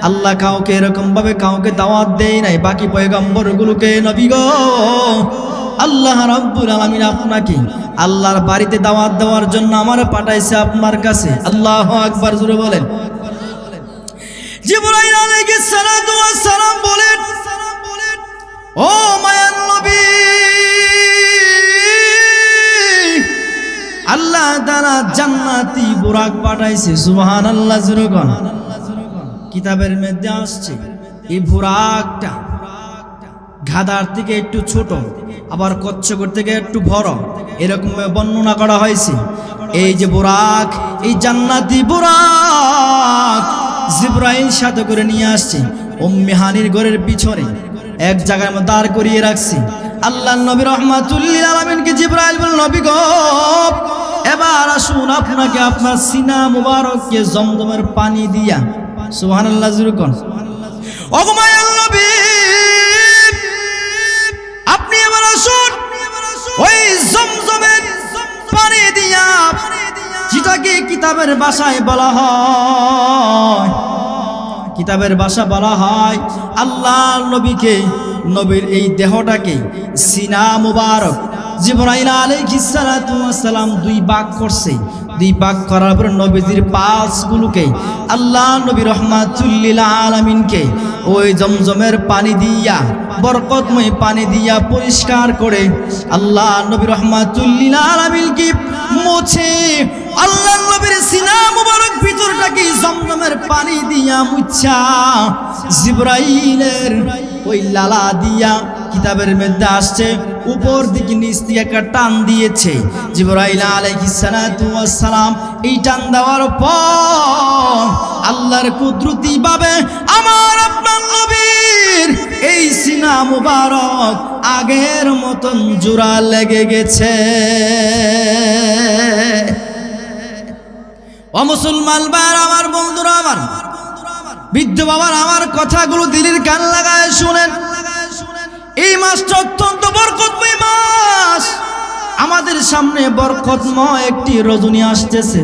আল্লাহ কাউকে এরকম ভাবে কাউকে দাওয়াত দেয় নাই। বাকি পয়গম্বরগুলোকে নবী গো আল্লাহ রাব্বুল আলামিন আপনাকে আল্লাহর বাড়িতে দাওয়াত দেওয়ার জন্য আমারে পাঠাইছে আপনার কাছে। আল্লাহু আকবার, জোরে বলেন। জিবরাইল আলাইহিস সালাতু ওয়াস সালাম বলেন, ও মায়ার নবী, আল্লাহ তাআলা জান্নাতি বুরাক পাঠাইছে। সুবহানাল্লাহ, জোরে কোন। কিতাবের মধ্যে আসছে এই বুরাকটা গাধার থেকে একটু ছোট, আবার কচ্ছপের থেকে একটু বড়, এরকম বর্ণনা করা হয়েছে। এই যে বুরাক, এই জান্নাতি বুরাক জিবরাইল সাথে করে নিয়ে আসছে উম্মে হানির ঘরের পিছনে এক জায়গায় দাঁড় করিয়ে রাখছি। আল্লাহ নবী রাহমাতুল লিল আলামিনকে জিবরাইল বলল, নবী গো, এবার আসুন আপনাকে আপনার সিনা মুবারককে জমজমের পানি দিয়া, সুবহানাল্লাহ, জোরে কোন। ওগো মায়ার নবী, আপনি এবার আসুন ওই জমজমের পানি দিয়া, যেটাকে কিতাবের ভাষায় বলা হয়, কিতাবের ভাষা বলা হয় আল্লাহ নবীকে, নবীর এই দেহটাকে সিনা মুবারক জিবরাইল আলাইহিস সালাতু ওয়াস সালাম দুই ভাগ করছে। দুই ভাগ করার পর নবীজির পাঁচগুলোকে আল্লাহ নবী রাহমাতুল লিল আলামিনকে ওই জমজমের পানি দিয়া, বরকতময় পানি দিয়া পরিষ্কার করে আল্লাহ নবী রাহমাতুল লিল আলামিনকে মুছে আল্লাহ নবীর সিনা মুবারক ভিতরটাকে জমজমের পানি দিয়া মুছা জিবরাইলের ওই লালা দিয়া কিতাবের মধ্যে আসছে উপর দিকে নিচ থেকে একটা টান দিয়েছে জিবরাইল আলাইহিস সালাতু ওয়াস সালাম। এই টান দেওয়ার পর আল্লাহর কুদরতি ভাবে আমার আপনার নবীর এই সিনা মুবারক আগের মতন জোড়া লেগে গেছে। ও মুসলমান ভাইরা আমার, বন্ধুরা আমার, বৃদ্ধ বাবার আমার কথাগুলো দিলের কান লাগায় শুনেন। এই মাসটা অত্যন্ত বরকতময় মাস। আমাদের সামনে বরকতময় একটি রজনী আসতেছে।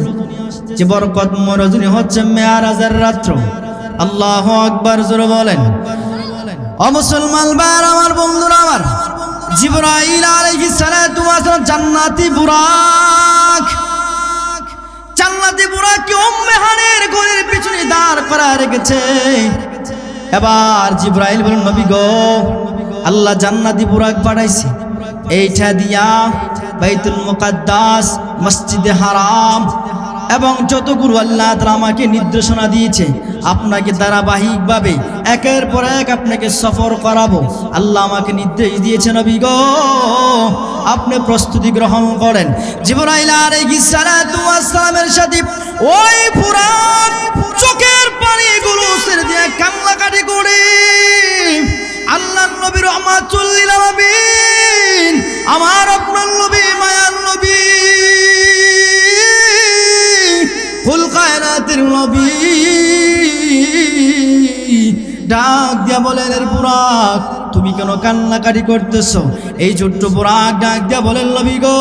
যে বরকতময় রজনী হচ্ছে মেয়ারাজের রাত্র। আল্লাহু আকবার জোরে বলেন। ও মুসলমান ভাইরা আমার, বন্ধুরা আমার, জিবরাইল আলাইহিস সালাতু ওয়াস সালাম জান্নাতি বুরাক, জান্নাতি বুরাককে উম্মে হানির ঘরের পিছনে দাঁড় করায় রেখেছে। এবার জিবরাইল বলেন, নবী গো, আল্লাহ জান্নাতি বুরাক পাঠাইছে। এইটা দিয়া বাইতুল মুকাদ্দাস, মসজিদে হারাম এবং যতগুলো আল্লাহ তাআলা আমাকে নির্দেশনা দিয়েছে আপনাকে ধারাবাহিকভাবে একের পর এক আপনাকে সফর করাবো, আল্লাহ আমাকে নির্দেশ দিয়েছে। নবী গো, আপনি প্রস্তুতি গ্রহণ করেন। জিবরাইল আলাইহিস সালাতু ওয়াস সালামের সাথে ওই বুরাক চোখের পানিগুলো ছেড়ে দিয়ে কান্নাকাটি করে আল্লাহ নবী রাহমাতুল লিল আলামিন, আমার আপনার নবী, মায়ার নবী, কুল কায়নাতের নবী ডাক দিয়া বলেন, এর বুরাক তুমি কেন কান্নাকাটি করতেছো? এই ছোট্ট বুরাক ডাক দিয়া বলেন, নবী গো,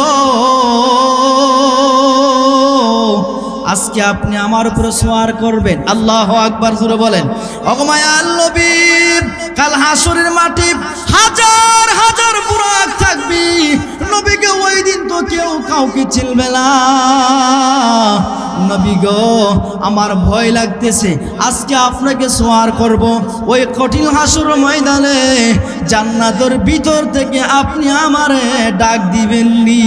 আজকে আপনি আমার উপরে সওয়ার করবেন। আল্লাহু আকবার জোরে বলেন। ওগো মায়ার নবী, কাল হাসরের মাঠে হাজার হাজার বুরাক থাকবে। নবীকে ওই দিন তো কেউ কাউকে চিনবে না। নবী গো, আমার ভয় লাগতেছে। আজকে আপনাকে সওয়ার করব ওই কঠিন হাসর ময়দানে। জান্নাতের ভিতর থেকে আপনি আমারে ডাক দিবেননি।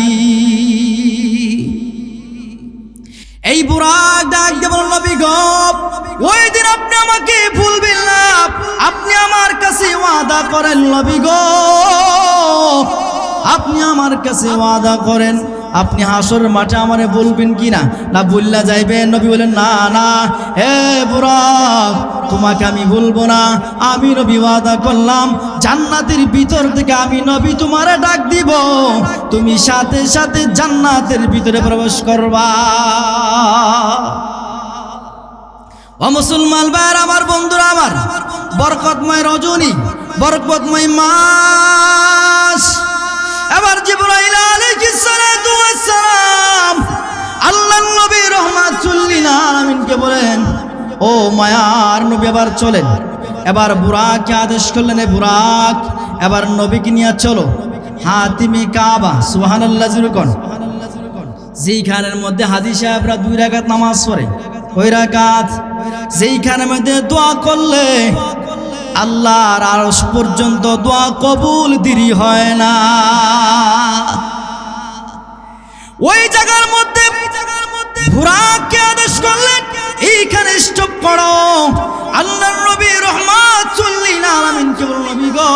এই বুরাক ডাক দিয়ে বলেন, নবী গো, ওই দিন আপনি আমাকে ভুলবেন না। আপনি আমার কাছে ওয়াদা করেন নবী গো, আপনি আমার কাছে ওয়াদা করেন আপনি হাসর মাঠে আমারে বলবেন কিনা, না বললা যাইবেন? নবী বলেন, না না, হে বুরাক, তোমাকে আমি বলবো না। আমি নবী ওয়াদা করলাম জান্নাতের ভিতর থেকে আমি নবী তোমারে ডাক দিব, তুমি সাথে সাথে জান্নাতের ভিতরে প্রবেশ করবা। ও মুসলমান ভাইরা আমার, বন্ধুরা আমার, বরকতময় রজনী, বরকতময় মাস। এবার জিবরাইল আলাইহিস সালাতু ওয়াস সালাম আল্লাহর নবী রাহমাতুল লিল আলামিনকে বলেন, ও মায়ার নবী, এবার চলেন। এবার বুরাককে আদেশ করলেন, এ বুরাক, এবার নবীকে নিয়ে চলো হাতিমে কাবা। সুবহানাল্লাহ জোরে কোন। যেইখানের মধ্যে হাজী সাহেবরা 2 রাকাত নামাজ পড়ে, ওই রাকাত যেইখানের মধ্যে দোয়া করলে আল্লাহর আরশ পর্যন্ত দোয়া কবুল দেরি হয় না, ওই জায়গার মধ্যে বুরাককে আদেশ করলেন, এইখানে স্টপ করো। আল্লাহর নবী রাহমাতুল লিল আলামিনকে বললেন, নবী গো,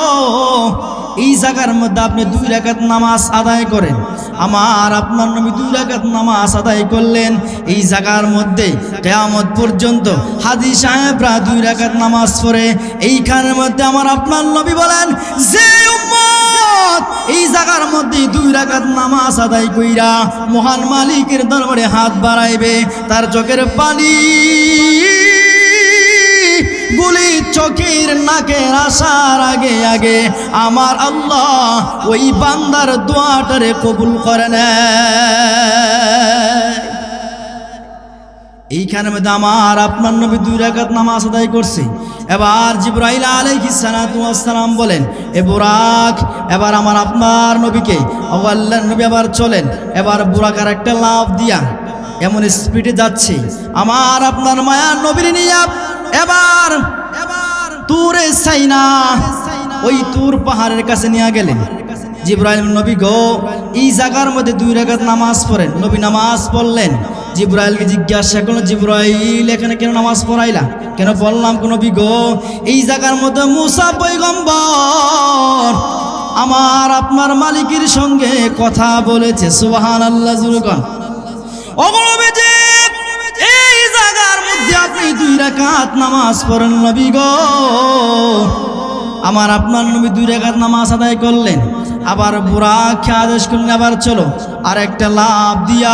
এই জায়গার মধ্যে আপনি 2 রাকাত নামাজ আদায় করেন। আমার আপনার নবী 2 রাকাত নামাজ আদায় করলেন। এই জায়গার মধ্যে কিয়ামত পর্যন্ত হাজী সাহেবরা 2 রাকাত নামাজ পড়ে। এইখানের মধ্যে আমার আপনার নবী বলেন, যে উম্মত এই জায়গার মধ্যে 2 রাকাত নামাজ আদায় কইরা মহান মালিকের দরবারে হাত বাড়াইবে, তার চোখের পানি গুলি চোখের নাকের আসার আগে আগে আমার আল্লাহ ওই বান্দার দোয়াটারে কবুল করে নেয়। এইখানে মধ্যে আমার আপনার নবী 2 রাকাত নামাজ আদায় করছে। এবার জিবরাইল আলাইহিস সালাতু ওয়াস সালাম বলেন, এ বুরাক, এবার আমার আপনার নবীকে, আল্লাহর নবী আবার চলেন। এবার বুরাক আর একটা লাফ দিয়া এমন স্পিডে যাচ্ছে আমার আপনার মায়ার নবীর নিয়ে। এবার তুরে সাইনা, ওই তুর পাহাড়ের কাছে নিয়ে গেলেন। জিবরাইল নবী গো, এই জায়গার মধ্যে 2 রাকাত নামাজ পড়েন। নবী নামাজ পড়লেন। জিবরাইলকে জিজ্ঞাসা করলো, জিবরাইল এখানে কেন নামাজ পড়াইলা? কেন বললাম কোন নবী গো, এই জায়গার মধ্যে মুসা পয়গম্বর আমার আপনার মালিকের সঙ্গে কথা বলেছে। সুবহানাল্লাহ জুরকান। ওগো নবীজি, এই জায়গার মধ্যে আপনি 2 রাকাত নামাজ পড়েন নবী গো। আমার আপনার নবী 2 রাকাত নামাজ আদায় করলেন। আবার বুরাককে আদেশ করলেন, আবার চলো। আর একটা লাফ দিয়া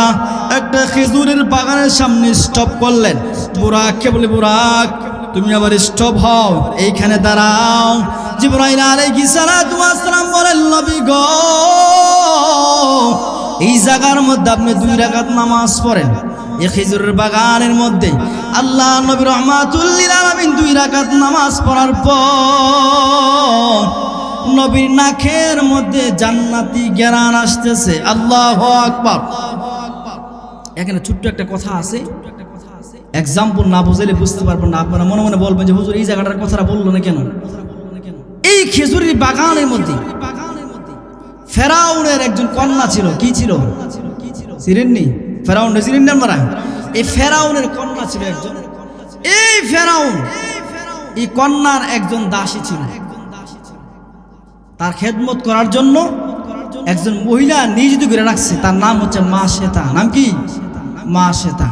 একটা খেজুরের বাগানের সামনে স্টপ করলেন। বুরাককে বলে, বুরাক তুমি আবার স্টপ হও, এইখানে দাঁড়াও। জিবরাইল আলাইহিস সালাতু ওয়াস সালাম বলেন, নবী গো, এই জায়গার মধ্যে আপনি 2 রাকাত নামাজ পড়েন। এই খেজুরের বাগানের মধ্যে আল্লাহ নবী রাহমাতুল লিল আলামিন 2 রাকাত নামাজ পড়ার পর নবীর নাকের মধ্যে জান্নাতি ঘ্রাণ আসতেছে। আল্লাহু আকবার। এখানে ছোট্ট একটা কথা আছে, এক্সাম্পল না বুঝলে বুঝতে পারবেন না। আপনারা মনে মনে বলবেন যে হুজুর এই জায়গাটার কথাটা বললো না কেন? এই খেজুরের বাগানের মধ্যে ফেরাউনের একজন কন্যা ছিল। কি ছিল? চিনেননি? ফেরাউন চিনেন না আপনারা? এই ফেরাউনের কন্যা ছিল একজন। এই ফেরাউন এই কন্যার একজন দাসী ছিল। তার খেদমত করার জন্য একজন মহিলা নিয়োজিত করে রাখছে। তার নাম হচ্ছে মা শ্বেতা। নাম কি? মা শ্বেতা।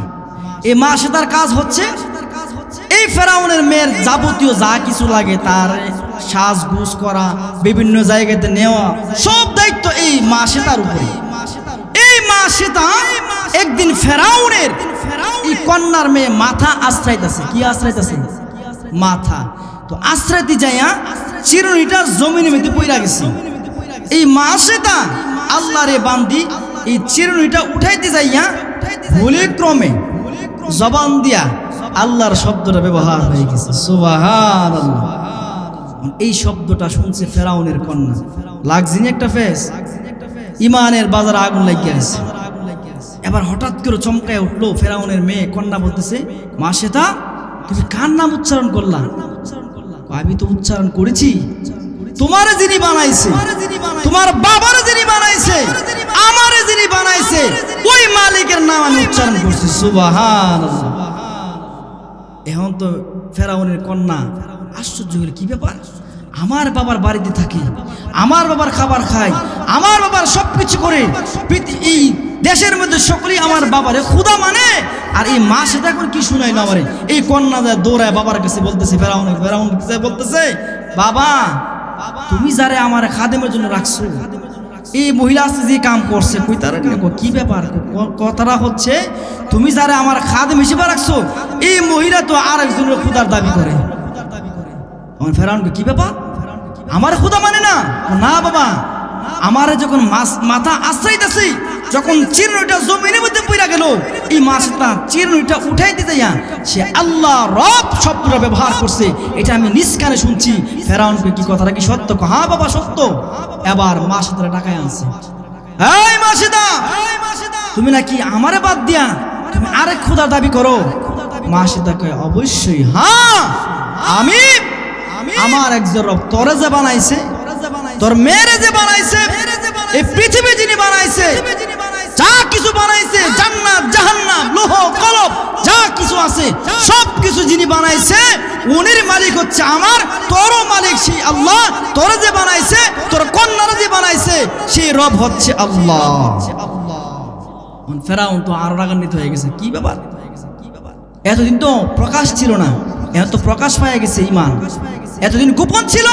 এই মা শ্বেতার কাজ হচ্ছে এই ফেরাউনের মেয়ের যাবতীয় যা কিছু লাগে তার সাজগুজ করা, বিভিন্ন জায়গাতে নেওয়া, সব দায়িত্ব এই মা শ্বেতার উপরে। এই মা শ্বেতা একদিন ফেরাউনের এই কন্যার মেয়ে মাথা আশ্রাইতেছে। কি আশ্রাইতেছে? মাথা। তো আশ্রাইতে যাইয়া চিরুনিটা জমিনের মধ্যে পইরা গেছে। এই মা শ্বেতা আল্লাহরে বান্দি এই চিরুনিটা উঠাইতে যাইয়া ভুলে ক্রমে জবান দিয়া আল্লাহর শব্দটা ব্যবহার হয়ে গেছে। সুবহানাল্লাহ। এই শব্দটা শুনছে ফেরাউনের কন্যা। লাগজিনি একটা ফেস, ইমানের বাজারে আগুন লাগিয়ে গেছে। এবার হঠাৎ করে চমকায় উঠলো ফেরাউনের মেয়ে কন্যা, বলতেছে, মা শ্বেতা তুমি কার নাম উচ্চারণ করলা? আমি তো উচ্চারণ করেছি তোমার যিনি বানাইছে, তোমার বাবার যিনি বানাইছে, আমারে যিনি বানাইছে, ওই মালিকের নাম আমি উচ্চারণ করছি। সুবহানাল্লাহ। এখন তো ফেরাউনের কন্যা আশ্চর্য হল, কি ব্যাপার? আমার বাবার বাড়িতে থাকি, আমার বাবার খাবার খাই, আমার বাবার সবকিছু করে, এই দেশের মধ্যে সকলেই আমার বাবারে খুদা মানে, আর এই মা সেটা এখন কি শুনাইলো আমারে? এই কন্যা দৌড়ায় বাবার কাছে বলতেছে, ফেরাউন বলতেছে, বাবা তুমি যারে আমার খাদেমের জন্য রাখছো, এই মহিলা আছে যে কাম করছে, কই তারা কি ব্যাপার? কথাটা হচ্ছে তুমি যারে আমার খাদেম হিসেবে রাখছো, এই মহিলা তো আর একজনের খুদার দাবি করে। ফেরাউনকে কি ব্যাপার? আমার খুদা মানে না? না বাবা, আমারে যখন মাথা আশ্রাইতেছে, যখন চিরুনিটা জমিনের মধ্যে পড়া গেল, এই মাছটা চিরুনিটা উঠাইতে যাইয়া সে আল্লাহ রব শব্দটা ব্যবহার করছে। এটা আমি নিজ কানে শুনছি। ফেরাউনকে কি কথাটা কি সত্য? হ্যাঁ বাবা সত্য। এবার মাছটা টাকায় আনছে। এই মাছটা, তুমি নাকি আমারে বাদ দিয়া তুমি আরেক খোদা দাবি করো? মাছটা কয়, অবশ্যই হ্যাঁ, আমি আমার একজন রব তোরে যে বানাইছে, তোর মেয়েরে যে বানাইছে, এই পৃথিবী যিনি বানাইছে, যা কিছু বানাইছে, জান্নাত জাহান্নাম লৌহ কলব যা কিছু আছে সব কিছু যিনি বানাইছে, উনির মালিক হচ্ছে আমার, তোরও মালিক সেই আল্লাহ। তোরে যে বানাইছে, তোর কন্যারে যে বানাইছে, সেই রব হচ্ছে আল্লাহ। ফেরাউন তো আরো রাগান্বিত হয়ে গেছে। কি ব্যাপার? এতদিন তো প্রকাশ ছিল না, এত প্রকাশ পাওয়া গেছে ইমান। এতদিন গোপন ছিল,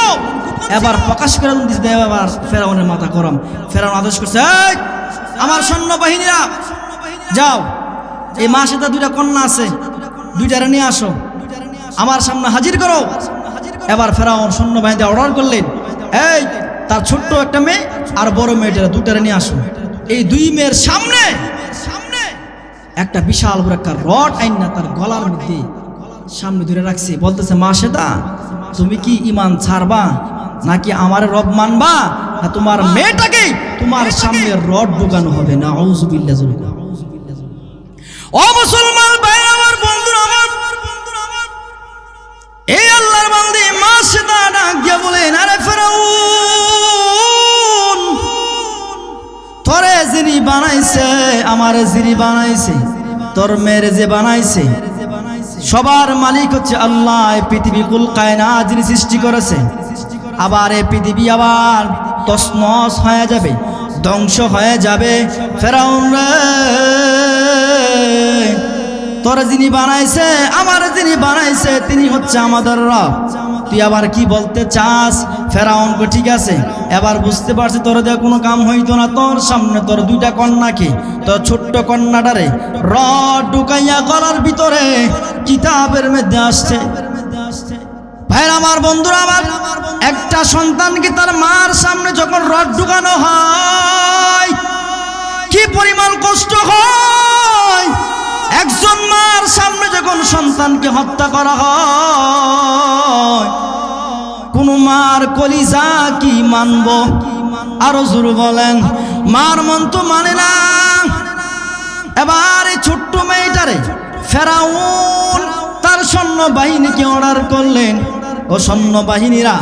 এবার প্রকাশ করে দিতে। এবার ফেরাউনের মাথা গরম। ফেরাউন আদেশ করছে, আমার সৈন্যবাহিনীরা যাও, এই মা শ্বেতা 2টা কন্যা আছে, 2টারে নিয়ে আসো, আমার সামনে হাজির করো। এবার ফেরাউন সৈন্যবাহিনীতে অর্ডার করলেন, এই তার ছোট্ট একটা মেয়ে আর বড় মেয়েটা 2টারে নিয়ে আসো। এই 2 মেয়ের সামনে একটা বিশাল বড় একটা রড আইনা তার গলার মধ্যে সামনে ধরে রাখছে, বলতেছে মাসেদা তুমি কি ঈমান ছাড়বা নাকি আমার রব মানবা, না তোমার মেয়েটাকে তোমার সামনে রড ঢুকানো হবে। না আউযুবিল্লাহ। ও মুসলমান ভাই আমার, বন্ধুরা আমার, এই আল্লাহর বান্দা মাসেদা ডাক দিয়া বলেন, আরে ফেরাউন, তোরে যিনি বানাইছে, আমারে যিনি বানাইছে, তোর মেয়েরে যে বানাইছে, সবার মালিক হচ্ছে আল্লাহ। এই পৃথিবী কুল কায়নাত যিনি সৃষ্টি করেছে, আবার এই পৃথিবী আবার তছনছ হয়ে যাবে, ধ্বংস হয়ে যাবে। ফেরাউন রে, তোর যিনি বানাইছে, আমার যিনি বানাইছে, তিনি হচ্ছে আমাদের রব। তুই আবার কি বলতে চাস? ফেরাউন কো ঠিক আছে, এবার বুঝতে পারছি তোর দিয়ে কোনো কাম হইতো না। তোর সামনে তোর দুইটা কন্যাকে, তোর ছোট্ট কন্যাটারে রড ঢুকাইয়া গলার ভিতরে কিতাবের মধ্যে আসছে। ভাইরা আমার, বন্ধুরা আমার, একটা সন্তানকে তার মার সামনে যখন রড ঢুকানো হয় কি পরিমাণ কষ্ট হয়। একজন মার সামনে যখন সন্তানকে হত্যা করা হয়, কোন মার কলিজা কি মানব? আরো জোরে বলেন, মার মন তো মানে না। এবার এই ছোট্ট মেয়েটারে ফেরাউন তার সৈন্য বাহিনীকে অর্ডার করলেন, ও সৈন্য বাহিনীরা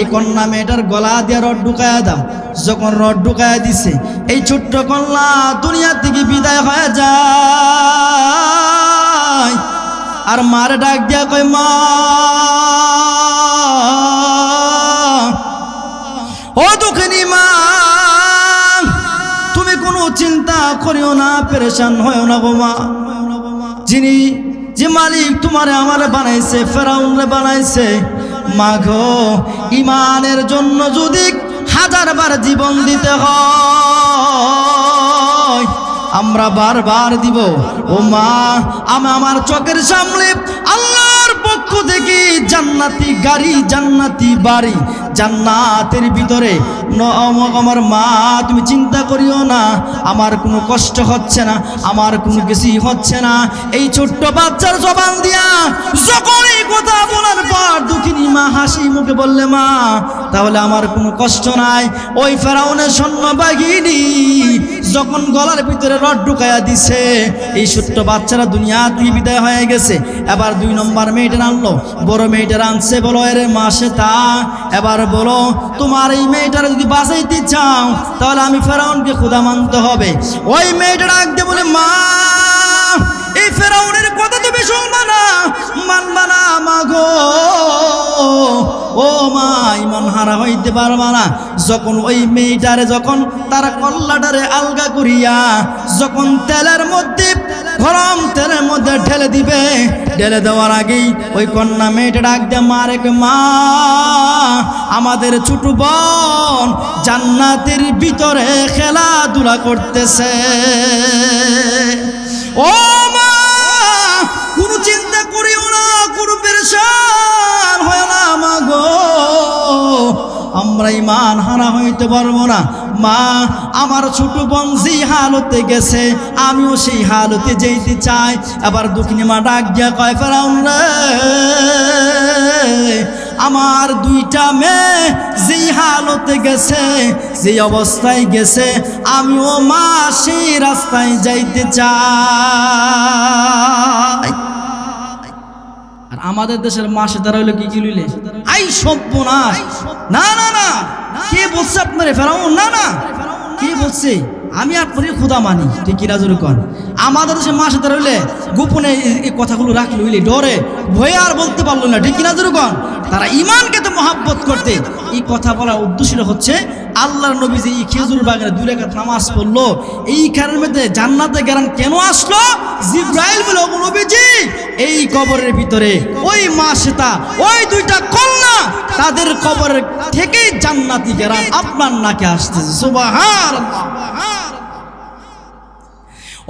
এই কন্যা মেয়েটার গলা দিয়ে রড ঢুকায়া দাও। যখন রড ঢুকায়া দিছে, এই ছোট্ট কন্যা দুনিয়া থেকে বিদায় হয়ে যায়। আর মারে ডাক দিয়া কয়, মা, ও দুঃখিনী মা, তুমি কোনো চিন্তা করিও না, পেরেশান হইও না গো মা। যিনি যে মালিক তোমারে আমারে বানাইছে, ফেরাউন রে বানাইছে, মা গো, ঈমানের জন্য যদি 1000 বার জীবন দিতে হয় আমরা বারবার দিব। ও মা, আমি আমার চোখের সামনে আল্লাহর পক্ষ থেকে জান্নাতি গাড়ি, জান্নাতি বাড়ি, জান্নাতের ভিতরে আমার মা, তুমি চিন্তা করিও না, আমার কোনো কষ্ট হচ্ছে না, আমার কোনো কিছুই হচ্ছে না। এই ছোট্ট বাচ্চার জবান দিয়া যখন এই কথা বলার পর দুঃখিনী মা হাসি মুখে বললে, মা, তাহলে আমার কোনো কষ্ট নাই। ওই ফেরাউনের সৈন্য বাহিনী যখন গলার ভিতরে রড ঢুকাইয়া দিছে, এই ছোট্ট বাচ্চারা দুনিয়া থেকে বিদায় হয়ে গেছে। এবার 2 নম্বর মেয়েটা আনলো, বড় মেয়েটা আনছে, বলো এরে মাসেদা, এবার বলো তোমার এই মেয়েটারে যদি বাঁচাইতে চাও তাহলে আমি ফেরাউনকে খোদা মানতে হবে। ওই মেয়েটা ডাক দিয়ে বলে, মা, এই ফেরাউনের কথা তুমি শুনবা না, মানবা না মা গো। ও মা, ঈমান হারা হইতে পারবা না। যখন ওই মেয়েটারে যখন তার কল্লাটারে আলগা করিয়া যখন তেলের মধ্যে, গরম তেলের মধ্যে ঢেলে দিবে, ঢেলে দেওয়ার আগেই ওই কন্যা মেয়েটা ডাক দিয়ে মারে, মা, আমাদের ছোট বোন জান্নাতের ভিতরে খেলাধুলা করতেছে। ও মা, কোনো চিন্তা করিও না, কোনো পেরেশান হয় না মা গো, আমরা ঈমান হারা হইতে পারবো না। মা, আমার ছোট বোন যে হালতে গেছে আমিও সেই হালতে যেতে চাই। আবার দুঃখিনী মা ডাক দিয়া কয়, ফেরাউন রে, আমার 2টা মেয়ে যে হালতে গেছে, যে অবস্থায় গেছে, আমিও মা সেই রাস্তায় যাইতে চাই। আর আমাদের দেশের মাসেদার হইলো কি কি লইলে, আই সর্বনাশ। না না না, কে বলছে আপনারে ফেরাউন? না না, কে বলছে? আমি আপনারই খোদা মানি, ঠিক কিনা জোরে কন। আমাদের দেশে মাসেদার হইলে গোপনে এই কথাগুলো রাখলে হইলে ডরে ভয়ে আর বলতে পারলো না, ঠিক কিনা জোরে কন। তারা ঈমানকে তো মহব্বত করতে এই কথা বলার উদ্দেশ্য হচ্ছে আল্লাহর নবী যে এই খেজুর বাগানে 2 রাকাত নামাজ পড়লো, এই কারণের মধ্যে জান্নাতে গেলেন কেন আসলো? জিবরাইল বলে, ও নবীজি, এই কবরের ভিতরে ওই মাসেতা, ওই 2টা কন্যা, তাদের কবরের থেকে জান্নাতি গেরান আপনার নাকে আসতেছে। সুবহানাল্লাহ।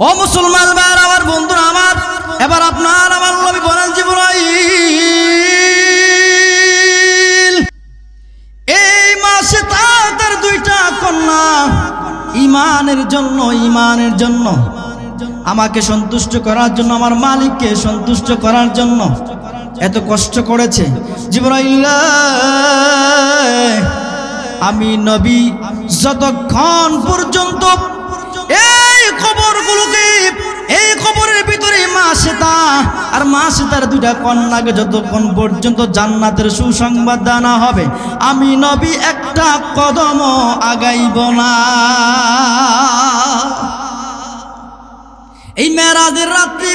ও মুসলমান ভাইরা আমার, বন্ধুরা আমার, এবার আপনার আমার নবী বলেন, জিবরাইল, এই মাসে তাদের 2টা কন্যা ঈমানের জন্য আমাকে সন্তুষ্ট করার জন্য, আমার মালিককে সন্তুষ্ট করার জন্য এত কষ্ট করেছে। জিবরাইল, আমি নবী যতক্ষণ পর্যন্ত এই কবরগুলোকে, এই কবরের ভিতরে মা শ্বেতা আর মা শ্বেতার দুইটা কন্যাকে যতক্ষণ পর্যন্ত জান্নাতের সুসংবাদ দানা হবে, আমি নবী একটা কদম আগাইব না। এই মেরাজের রাত্রি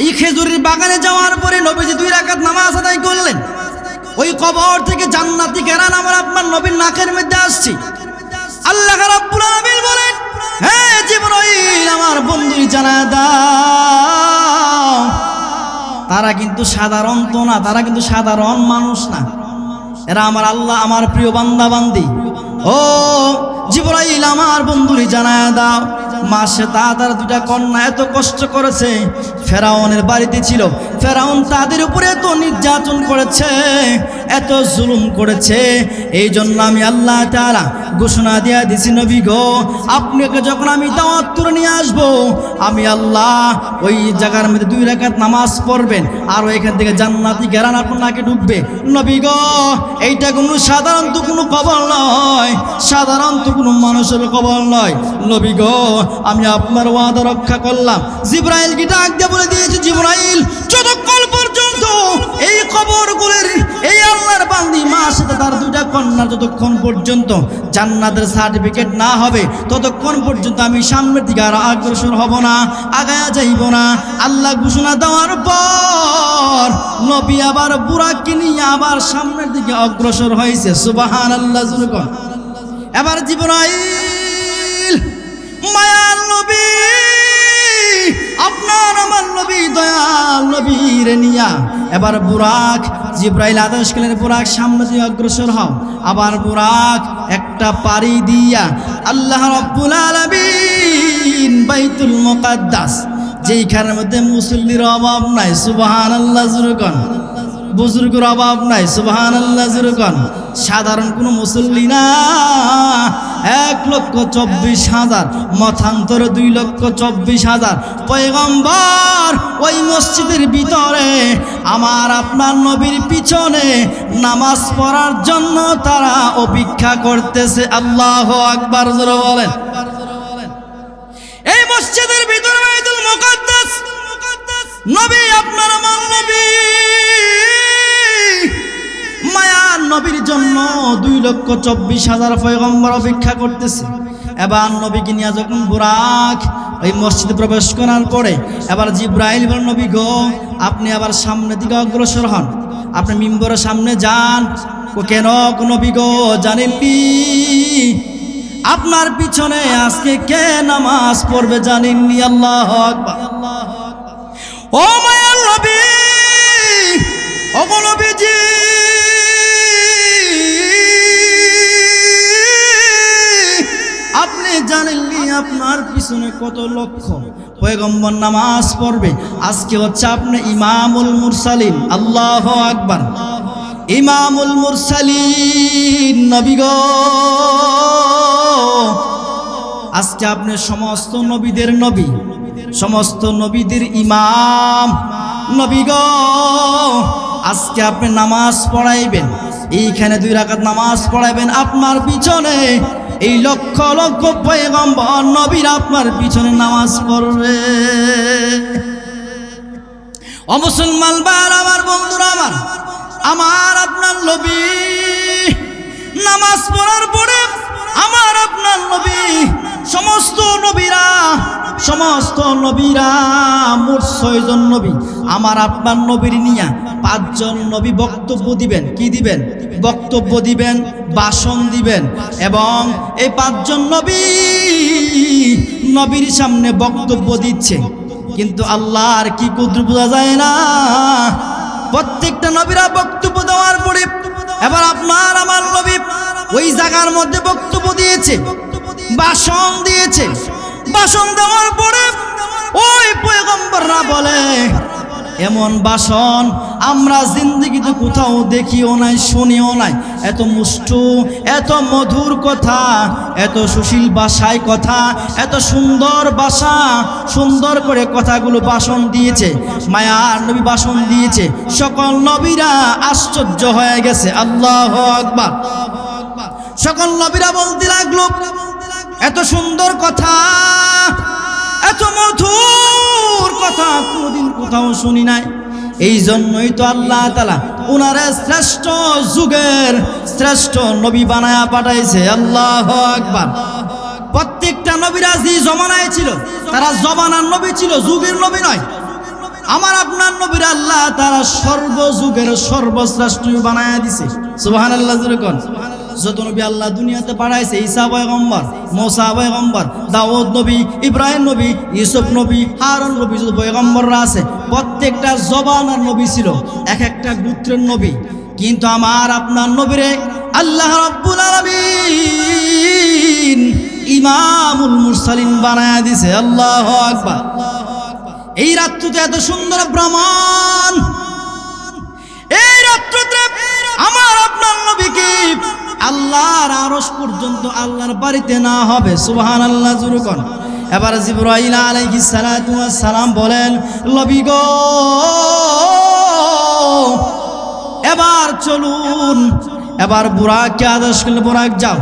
এই খেজুরের বাগানে যাওয়ার পরে নবীজি 2 রাকাত নামাজ আদায় করলেন। ওই কবর থেকে জান্নাতি ঘেরান আমার আপনার নবীর নাকের মধ্যে আসছে। আল্লাহ রাব্বুল আলামিন বলেন, হে জিবরাইল, আমার বন্ধুই জানায় দাও, তারা কিন্তু সাধারণ তো না, তারা কিন্তু সাধারণ মানুষ না, এরা আমার আল্লাহ, আমার প্রিয় বান্দা বান্দি। ও জিবরাইল, আমার বন্ধুরি জানায় দাও, মা শ্বেতা তার 2টা কন্যা এত কষ্ট করেছে, ফেরাউনের বাড়িতে ছিল, ফেরাউন তাদের উপরে এত নির্যাতন করেছে, এত জুলুম করেছে, এই জন্য আমি আল্লাহ তাআলা ঘোষণা দিয়া দিছি, নবী গো, আপনাকে যখন আমি দাওয়াত করে নিয়ে আসবো, আমি আল্লাহ ওই জায়গার মধ্যে 2 রাকাত নামাজ পড়বেন, আর এখান থেকে জান্নাতি ঘেরান আপনাকে ঢুকবে। নবী গো, এইটা কোনো সাধারণত কোনো কবর নয়, সাধারণত কোনো মানুষের কবর নয়। নবী গো, আমি আপনার ওয়াদা রক্ষা করলাম। জিবরাইলকে ডাক দিয়ে বলে দিয়েছে, জিবরাইল, যতক্ষণ পর্যন্ত এই কবরগুলোর এই আল্লাহর বান্দি মা শ্বেতা তার 2টা কন্যা যতক্ষণ পর্যন্ত জান্নাতের সার্টিফিকেট না হবে, ততক্ষণ পর্যন্ত আমি সামনের দিকে আর অগ্রসর হব না, আগায়া যাইব না। আল্লাহ ঘোষণা দেওয়ার পর নবী আবার বুরাককে নিয়ে আবার সামনের দিকে অগ্রসর হয়েছে। সুবহানাল্লাহ। এবার জিবরাইল, মায়ার নবী, আপনার আমার নবী, দয়াল নবীর নিয়া এবার বুরাক, জিবরাইল আদেশ করলেন, বুরাক সামনে দিয়ে অগ্রসর হও। আবার বুরাক একটা পাড়ি দিয়া আল্লাহ রাব্বুল আলামিন বাইতুল মুকাদ্দাস, যেইখানের মধ্যে মুসল্লির অভাব নাই, সুবহানাল্লাহ জুরকান, বুজুর্গের অভাব নাই, সুবহানাল্লাহ জুরকান, সাধারণ কোনো মুসল্লি না, 1,24,000, মতান্তরে 2,24,000 পয়গম্বর ওই মসজিদের ভিতরে আমার আপনার নবীর পিছনে নামাজ পড়ার জন্য তারা অপেক্ষা করতেছে। আল্লাহু আকবার, জোরে বলেন। এই মসজিদের ভিতরে বাইতুল মুকাদ্দাস, নবী আপনার আমার নবী মায়ার নবীর জন্য 2,24,000 পয়গম্বর অপেক্ষা করতেছে। এবার নবীকে নিয়ে যখন বুরাক ওই মসজিদে প্রবেশ করার পরে এবার জিবরাইল বলেন, নবী গো, আপনি আবার সামনের দিকে অগ্রসর হন, আপনি মিম্বরের সামনে যান। কেন নবী গো, জানেননি আপনার পিছনে আজকে কে নামাজ পড়বে, জানেননি? আল্লাহু আকবার। ও মায়ার নবী, ও নবীজি, আপনি জানেননি আপনার পিছনে কত লক্ষ পয়গম্বর নামাজ পড়বে? আজকে হচ্ছে আপনি ইমামুল মুরসালিন। আল্লাহু আকবার। ইমামুল মুরসালিন নবী গো, আজকে আপনি সমস্ত নবীদের নবী, সমস্ত নবীদের ইমাম। নবী গো, আজকে আপনি নামাজ পড়াইবেন, এইখানে 2 রাকাত নামাজ পড়াইবেন, আপনার পিছনে এই লক্ষ লক্ষ পয়গম্বর নবীর আপনার পিছনে নামাজ পড়বে। ও মুসলমান ভাইরা আমার, বন্ধুরা আমার, আমার আপনার নবী নামাজ পড়ার পরে আমার আপনার নবী, সমস্ত নবীরা মোট 6 জন নবী আমার আপনার নবীর নিয়া 5 জন নবী বক্তব্য দিবেন। কি দিবেন? বক্তব্য দিবেন, ভাষণ দিবেন। এবং এই 5 জন নবীর সামনে বক্তব্য দিচ্ছে, কিন্তু আল্লাহর কি কুদরত বোঝা যায় না। প্রত্যেকটা নবীরা বক্তব্য দেওয়ার পরে এবার আপনার আমার নবী ওই জায়গার মধ্যে বক্তব্য দিয়েছে, ভাষণ দিয়েছে। ভাষণ দেওয়ার পরে ওই পয়গম্বররা বলে, এমন ভাষণ আমরা জিন্দেগিতে কোথাও দেখিও নাই, শুনিও নাই। এত মুষ্টু, এত মধুর কথা, এত সুশীল ভাষায় কথা, এত সুন্দর ভাষা, সুন্দর করে কথাগুলো ভাষণ দিয়েছে। মায়ার নবী ভাষণ দিয়েছে, সকল নবীরা আশ্চর্য হয়ে গেছে। আল্লাহু আকবার। সকল নবীরা বলতে লাগলো, এত সুন্দর কথা, এত মধুর কথা কোনদিন কোথাও শুনি নাই। এই জন্যই তো আল্লাহ তাআলা উনারে শ্রেষ্ঠ যুগের শ্রেষ্ঠ নবী বানায়া পাঠাইছে। আল্লাহু আকবার। প্রত্যেকটা নবীরা যে জমানায় ছিল তারা জমানার নবী ছিল, যুগের নবী নয়। আমার আপনার নবীরা আল্লাহ তাআলা সর্বযুগের সর্বশ্রেষ্ঠ বানায়া দিছে। সুবহানাল্লাহ জোরে কোন। যত নবী আল্লাহ দুনিয়াতে পাঠাইছে, ঈসা পয়গম্বর, মুসা পয়গম্বর, দাউদ নবী, ইব্রাহিম নবী, ইউসুফ নবী, হারুন নবী, যত পয়গম্বররা আছে প্রত্যেকটা জবানার নবী ছিল, এক একটা গোত্রের নবী। কিন্তু আমার আপনার নবীরে আল্লাহ রাব্বুল আলামিন ইমামুল মুরসালিন বানায়া দিছে। আল্লাহু আকবার। এই রাত্রিতে এত সুন্দর ভ্রমণ, এই রাত্রিতে আমার আপনার নবীকে আল্লাহর আরশ পর্যন্ত আল্লাহর বাড়িতে না হবে। সুবহানাল্লাহ জোরে কোন। এবার জিবরাইল আলাইহিস সালাতু ওয়াস সালাম বলেন, নবী গো এবার চলুন। এবার বুরাককে আদেশ করলে, বুরাক যাও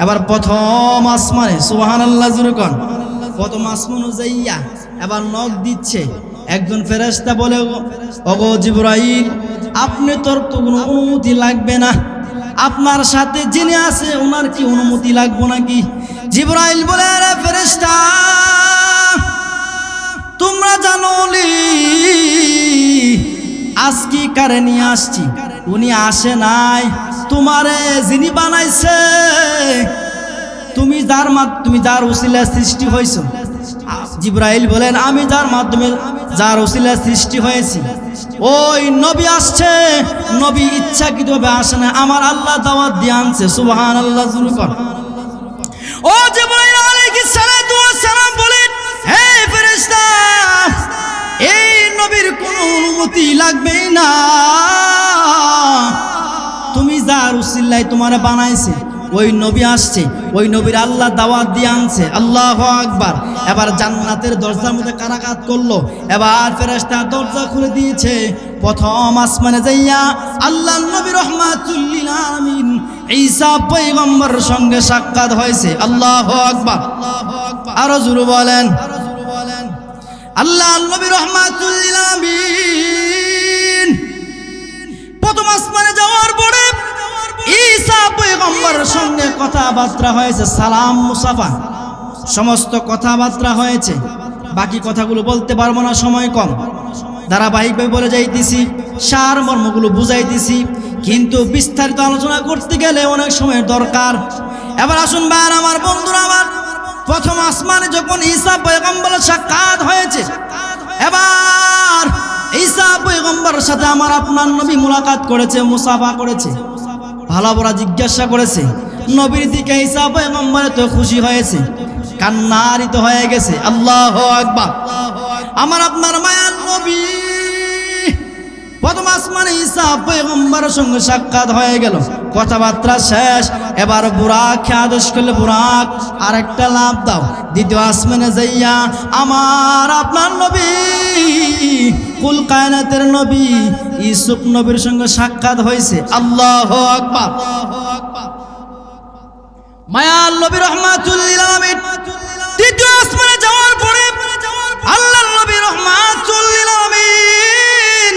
এবার প্রথম আসমানে। সুবহানাল্লাহ জোরে কোন। প্রথম আসমানে যাইয়া এবার নখ দিচ্ছে একজন ফেরেশতা, বলে ওগো জিবরাইল, আপনি তোর তো কোনো অনুমতি লাগবে না, আপনার সাথে যিনি আছে ওনার কি অনুমতি লাগবে নাকি? জিবরাইল বলে, আরে ফেরেশতা, তোমরা জানো আজকে কারে নিয়ে আসছি? উনি আসে নাই, তোমারে যিনি বানাইছে, তুমি যার উসিলায় সৃষ্টি হয়েছো। জিবরাইল বলেন, আমি যার মাধ্যমে যার উসিলায় সৃষ্টি হয়েছি ওই নবী আসছে। নবী ইচ্ছাকৃতভাবে আসে না, আমার আল্লাহ দাওয়াত দিয়ে আনছে। সুবহানাল্লাহ জোরে কোন। ও জিবরাইল আলাইহিস সালাতু ওয়াস সালাম বলেন, হে ফেরেশতা, এই নবীর কোনো অনুমতি লাগবে না, তুমি যার উসিলায় তোমারে বানাইছে ওই নবী আসছে, ওই নবীর আল্লাহ দাওয়াত দিয়ে আনছে। আল্লাহু আকবার। এবার জান্নাতের দরজার মধ্যে কারাকাত করলো, এবার ফেরেশতা দরজা খুলে দিয়েছে। প্রথম আসমানে যাইয়া আল্লাহর নবী রাহমাতুল লিল আলামিন ঈসা পয়গম্বরের সঙ্গে সাক্ষাৎ হয়েছে। আল্লাহু আকবার। আরো জোরে বলেন, আল্লাহর নবী রাহমাতুল লিল আলামিন প্রথম আসমানে যাওয়ার পরে ঈসা পয়গম্বরের সঙ্গে কথাবার্তা হয়েছে, সালাম মুসাফা সমস্ত কথাবার্তা হয়েছে। বাকি কথাগুলো বলতে পারবো না, সময় কম, ধারাবাহিকভাবে বলে যাইতেছি, সার মর্মগুলো বুঝাইতেছি, কিন্তু বিস্তারিত আলোচনা করতে গেলে অনেক সময় দরকার। এবার আসুন ভাইরা আমার, বন্ধুরা আমার, প্রথম আসমানে যখন ঈসা পয়গম্বরের সাক্ষাৎ হয়েছে, এবার ঈসা পয়গম্বরের সাথে আমার আপনার নবী মুলাকাত করেছে, মুসাফা করেছে, ভালো বড় জিজ্ঞাসা করেছে। নবীর দিকে ঈসা পয়গম্বর তো খুশি হয়েছে, কান্নারিত হয়ে গেছে। আল্লাহু আকবার। আমার আপনার মায়ার নবী প্রথম আসমানে ঈসা পয়গম্বরের সঙ্গে সাক্ষাৎ হয়ে গেল, কথাবার্তা শেষ। এবার বুরাককে আদেশ করলে, বুরাক আরেকটা লাফ দাও। দ্বিতীয় আসমানে যাইয়া আমার আপনার নবী কুল কায়নাতের নবী ইউসুফ নবীর সঙ্গে সাক্ষাৎ হয়েছে। আল্লাহু আকবার। মায়ার নবী রাহমাতুল লিল আলামিন তৃতীয় আসমানে যাওয়ার পরে আল্লাহর নবী রাহমাতুল লিল আলামিন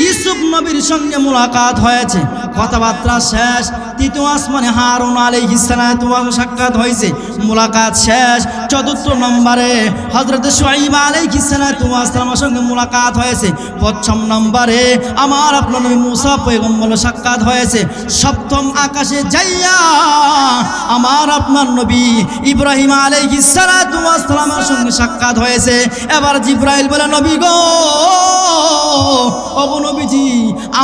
ইউসুফ নবীর সঙ্গে মুলাকাত হয়েছে, কথাবার্তা শেষ। তৃতীয় আসমানে হারুন আলাইহিস সালাতু ওয়াস সাক্ষাৎ হয়েছে, মুলাকাত শেষ। চতুর্থ নম্বরে হযরত শুআইব আলাইহিস সালাতু ওয়াস সালামের সঙ্গে মুলাকাত হয়েছে। পঞ্চম নম্বরে আমার আপনার নবী মুসা পয়গম্বরের সাক্ষাৎ হয়েছে। সপ্তম আকাশে যাইয়া আমার আপনার নবী ইব্রাহিম আলাইহিস সালাতু ওয়াস সালামের সঙ্গে সাক্ষাৎ হয়েছে। এবার জিবরাইল বলে, নবী গো, ওগো নবীজি,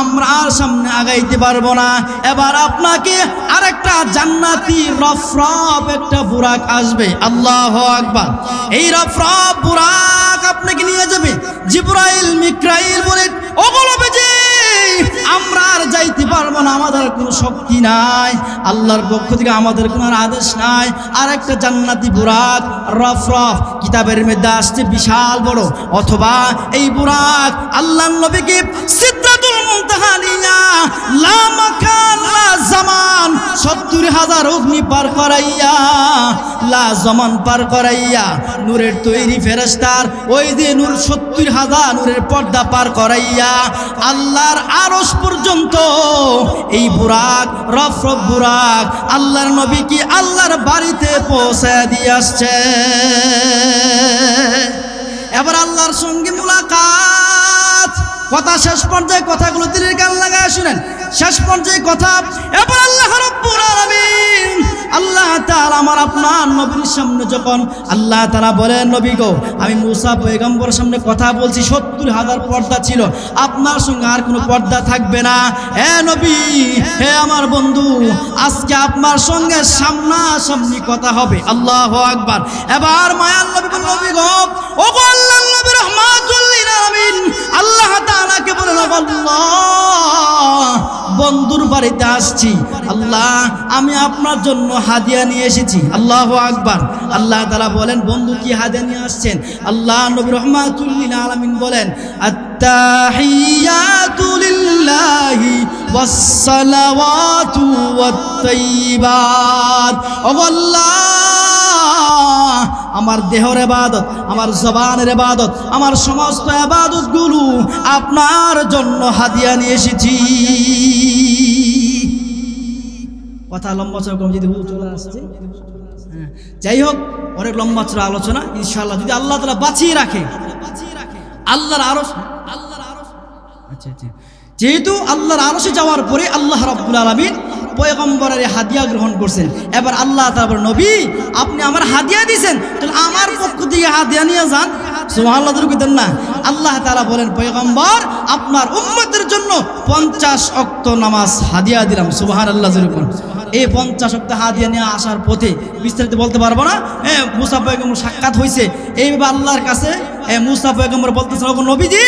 আমরা আর সামনে আগাইতে পারবো না, এবার আপনাকে আরেকটা জান্নাতি রফরফ একটা বুরাক আসবে। আল্লাহু আকবার। এই রফরফ বুরাক বুরাক আপনাকে নিয়ে যাবে। জিবরাইল মিকাইল বলে, ওগো নবীজি, আমরা আর যাইতে পারবো না, আমাদের কোনো শক্তি নাই, আল্লাহর পক্ষ থেকে আমাদের কোনো আদেশ নাই। আর একটা জান্নাতি বুরাক রফরফ কিতাবের মধ্যে আসছে বিশাল বড়, অথবা এই বুরাক আল্লাহর নবীকে সিদরাতুল মুনতাহা নিয়া লা মাকান লা জামান ৭০,০০০ অগ্নি পার করাইয়া, লা জামান পার করাইয়া, নূরের তৈরি ফেরেশতার ওই যে নূর ৭০,০০০ নূরের পর্দা পার করাইয়া আল্লাহর আরশ পর্যন্ত এই বুরাক রফরফ বুরাক আল্লাহর নবী কি আল্লাহর বাড়িতে পৌঁছায় দিয়ে আসছে। এবার আল্লাহর সঙ্গে মুলাকাত। কথা শেষ পর্যায়ে কথাগুলো দিলের গান লাগায় শুনেন, শেষ পর্যায়ে কথা। এবার আল্লাহ রাব্বুল আলামিন আল্লাহ তাআলা আমার আপনার নবীর সামনে যখন আল্লাহ তাআলা বলেন, নবী গো, আমি মুসা পয়গম্বরের সামনে কথা বলছি, ৭০,০০০ পর্দা ছিল, আপনার সঙ্গে আর কোনো পর্দা থাকবে না। হে নবী, হে আমার বন্ধু, আজকে আপনার সঙ্গে সামনাসামনি কথা হবে। আল্লাহু আকবার। এবার মায়ার নবী বলেন, নবী গো, ওগো আল্লাহর নবী রাহমাতুল লিল আলামিন, আল্লাহ তাআলাকে বলেন, আল্লাহ, বন্ধুর বাড়িতে আসছি, আল্লাহ আমি আপনার জন্য হাদিয়া নিয়ে এসেছি। আল্লাহু আকবার। আল্লাহ তাআলা বলেন, বন্ধু কি হাদিয়া নিয়ে আসছেন? আল্লাহ নবী রাহমাতুল লিল আলামিন বলেন, আত্তাহিয়াতু লিল্লাহি ওয়াস সালাওয়াতু ওয়াত তাইয়্যিবাত। ও আল্লাহ, আমার দেহের ইবাদত, আমার জবানের ইবাদত, আমার সমস্ত ইবাদতগুলো আপনার জন্য হাদিয়া নিয়ে এসেছি। কথা লম্বা চড়া কম, যদি চলে আসছে, যাই হোক, অনেক লম্বা চড়া আলোচনা। ইনশাআল্লাহ যদি আল্লাহ তাআলা বাঁচিয়ে রাখে, আল্লাহর আরশ, আচ্ছা আচ্ছা, যেহেতু আল্লাহর আরশে যাওয়ার পরে আল্লাহ রাব্বুল আলামিন পয়গম্বরের হাদিয়া গ্রহণ করছেন। এবার আল্লাহ তাআলা বলেন, নবী, আপনি আমার হাদিয়া দিয়েছেন, তাহলে আমার পক্ষ থেকে হাদিয়া নিয়ে যান। সুবহানাল্লাহ কইতেন না? আল্লাহ তাআলা বলেন, পয়গম্বর, আপনার উম্মতের জন্য ৫০ ওয়াক্ত নামাজ হাদিয়া দিলাম। সুবহানাল্লাহ জোরে। এই ৫০ ওয়াক্ত হাদিয়া নিয়ে আসার পথে বিস্তারিত বলতে পারবো না। মুসা পয়গম্বর সাক্ষাৎ হয়েছে এইভাবে আল্লাহর কাছে। মুসা পয়গম্বর বলতেছেন, ওগো নবীজি,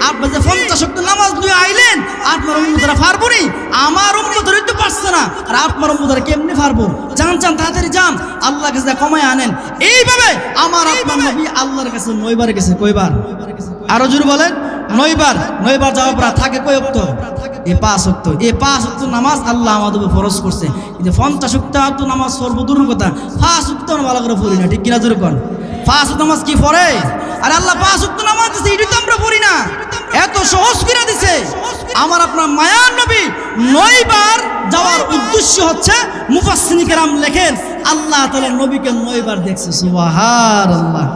আপনি যে ৫০ ওয়াক্ত নামাজ নিয়ে আইলেন, আপনার উম্মতরা পারবো নি? আমার উম্মতরা তো পারছে না, আর আপনার উম্মতরা কেমনে পারবো? যান যান, তাড়াতাড়ি যান, আল্লাহর কাছে কমায় আনেন। এইভাবে আমার আপনার নবী আল্লাহর কাছে ৯ বার গেছে। কয়বার? আরো জোরে বলেন। ৯ বার। ৯ বার যাওয়ার পর থাকে কয় ওয়াক্ত? এই ৫ ওয়াক্ত। এই ৫ ওয়াক্ত নামাজ আল্লাহ আমাদের উপর ফরজ করছে। কিন্তু ৫০ ওয়াক্ত নামাজ সর্বদূরের কথা, ৫ ওয়াক্ত আমরা ভালো করে পড়ি না, ঠিক কিনা জোরে কোন? ৫ ওয়াক্ত নামাজ কি পড়ে? আর আল্লাহ 5 ওয়াক্ত নামাজ দিছে, এটা তো আমরা পড়ি না। এত সহজ করে দিছে। আমার আপনার মায়ার নবী ৯ বার যাওয়ার উদ্দেশ্য হচ্ছে, মুফাসসিরিন কেরাম লেখেন, আল্লাহ তাআলা নবীকে ৯ বার দেখছে। সুবহানাল্লাহ।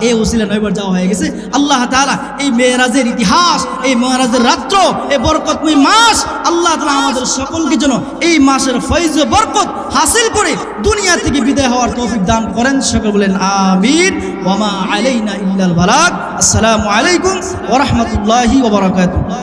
এই ওসিলা ৯ বার যাওয়া হয়ে গেছে। আল্লাহ তাআলা এই মেরাজের ইতিহাস, এই মেরাজের রাত্র, এই বরকতময় মাস, আল্লাহ তাআলা আমাদের সকলকে যেন এই মাসের ফয়জ ও বরকত হাসিল করে দুনিয়া থেকে বিদায় হওয়ার তৌফিক দান করেন। সকলে বলেন আমিন। ওয়া মা আলাইনা ইল্লাল বালাগ। আসসালামু আলাইকুম ওয়া রাহমাতুল্লাহি ওয়া বারাকাতুহু।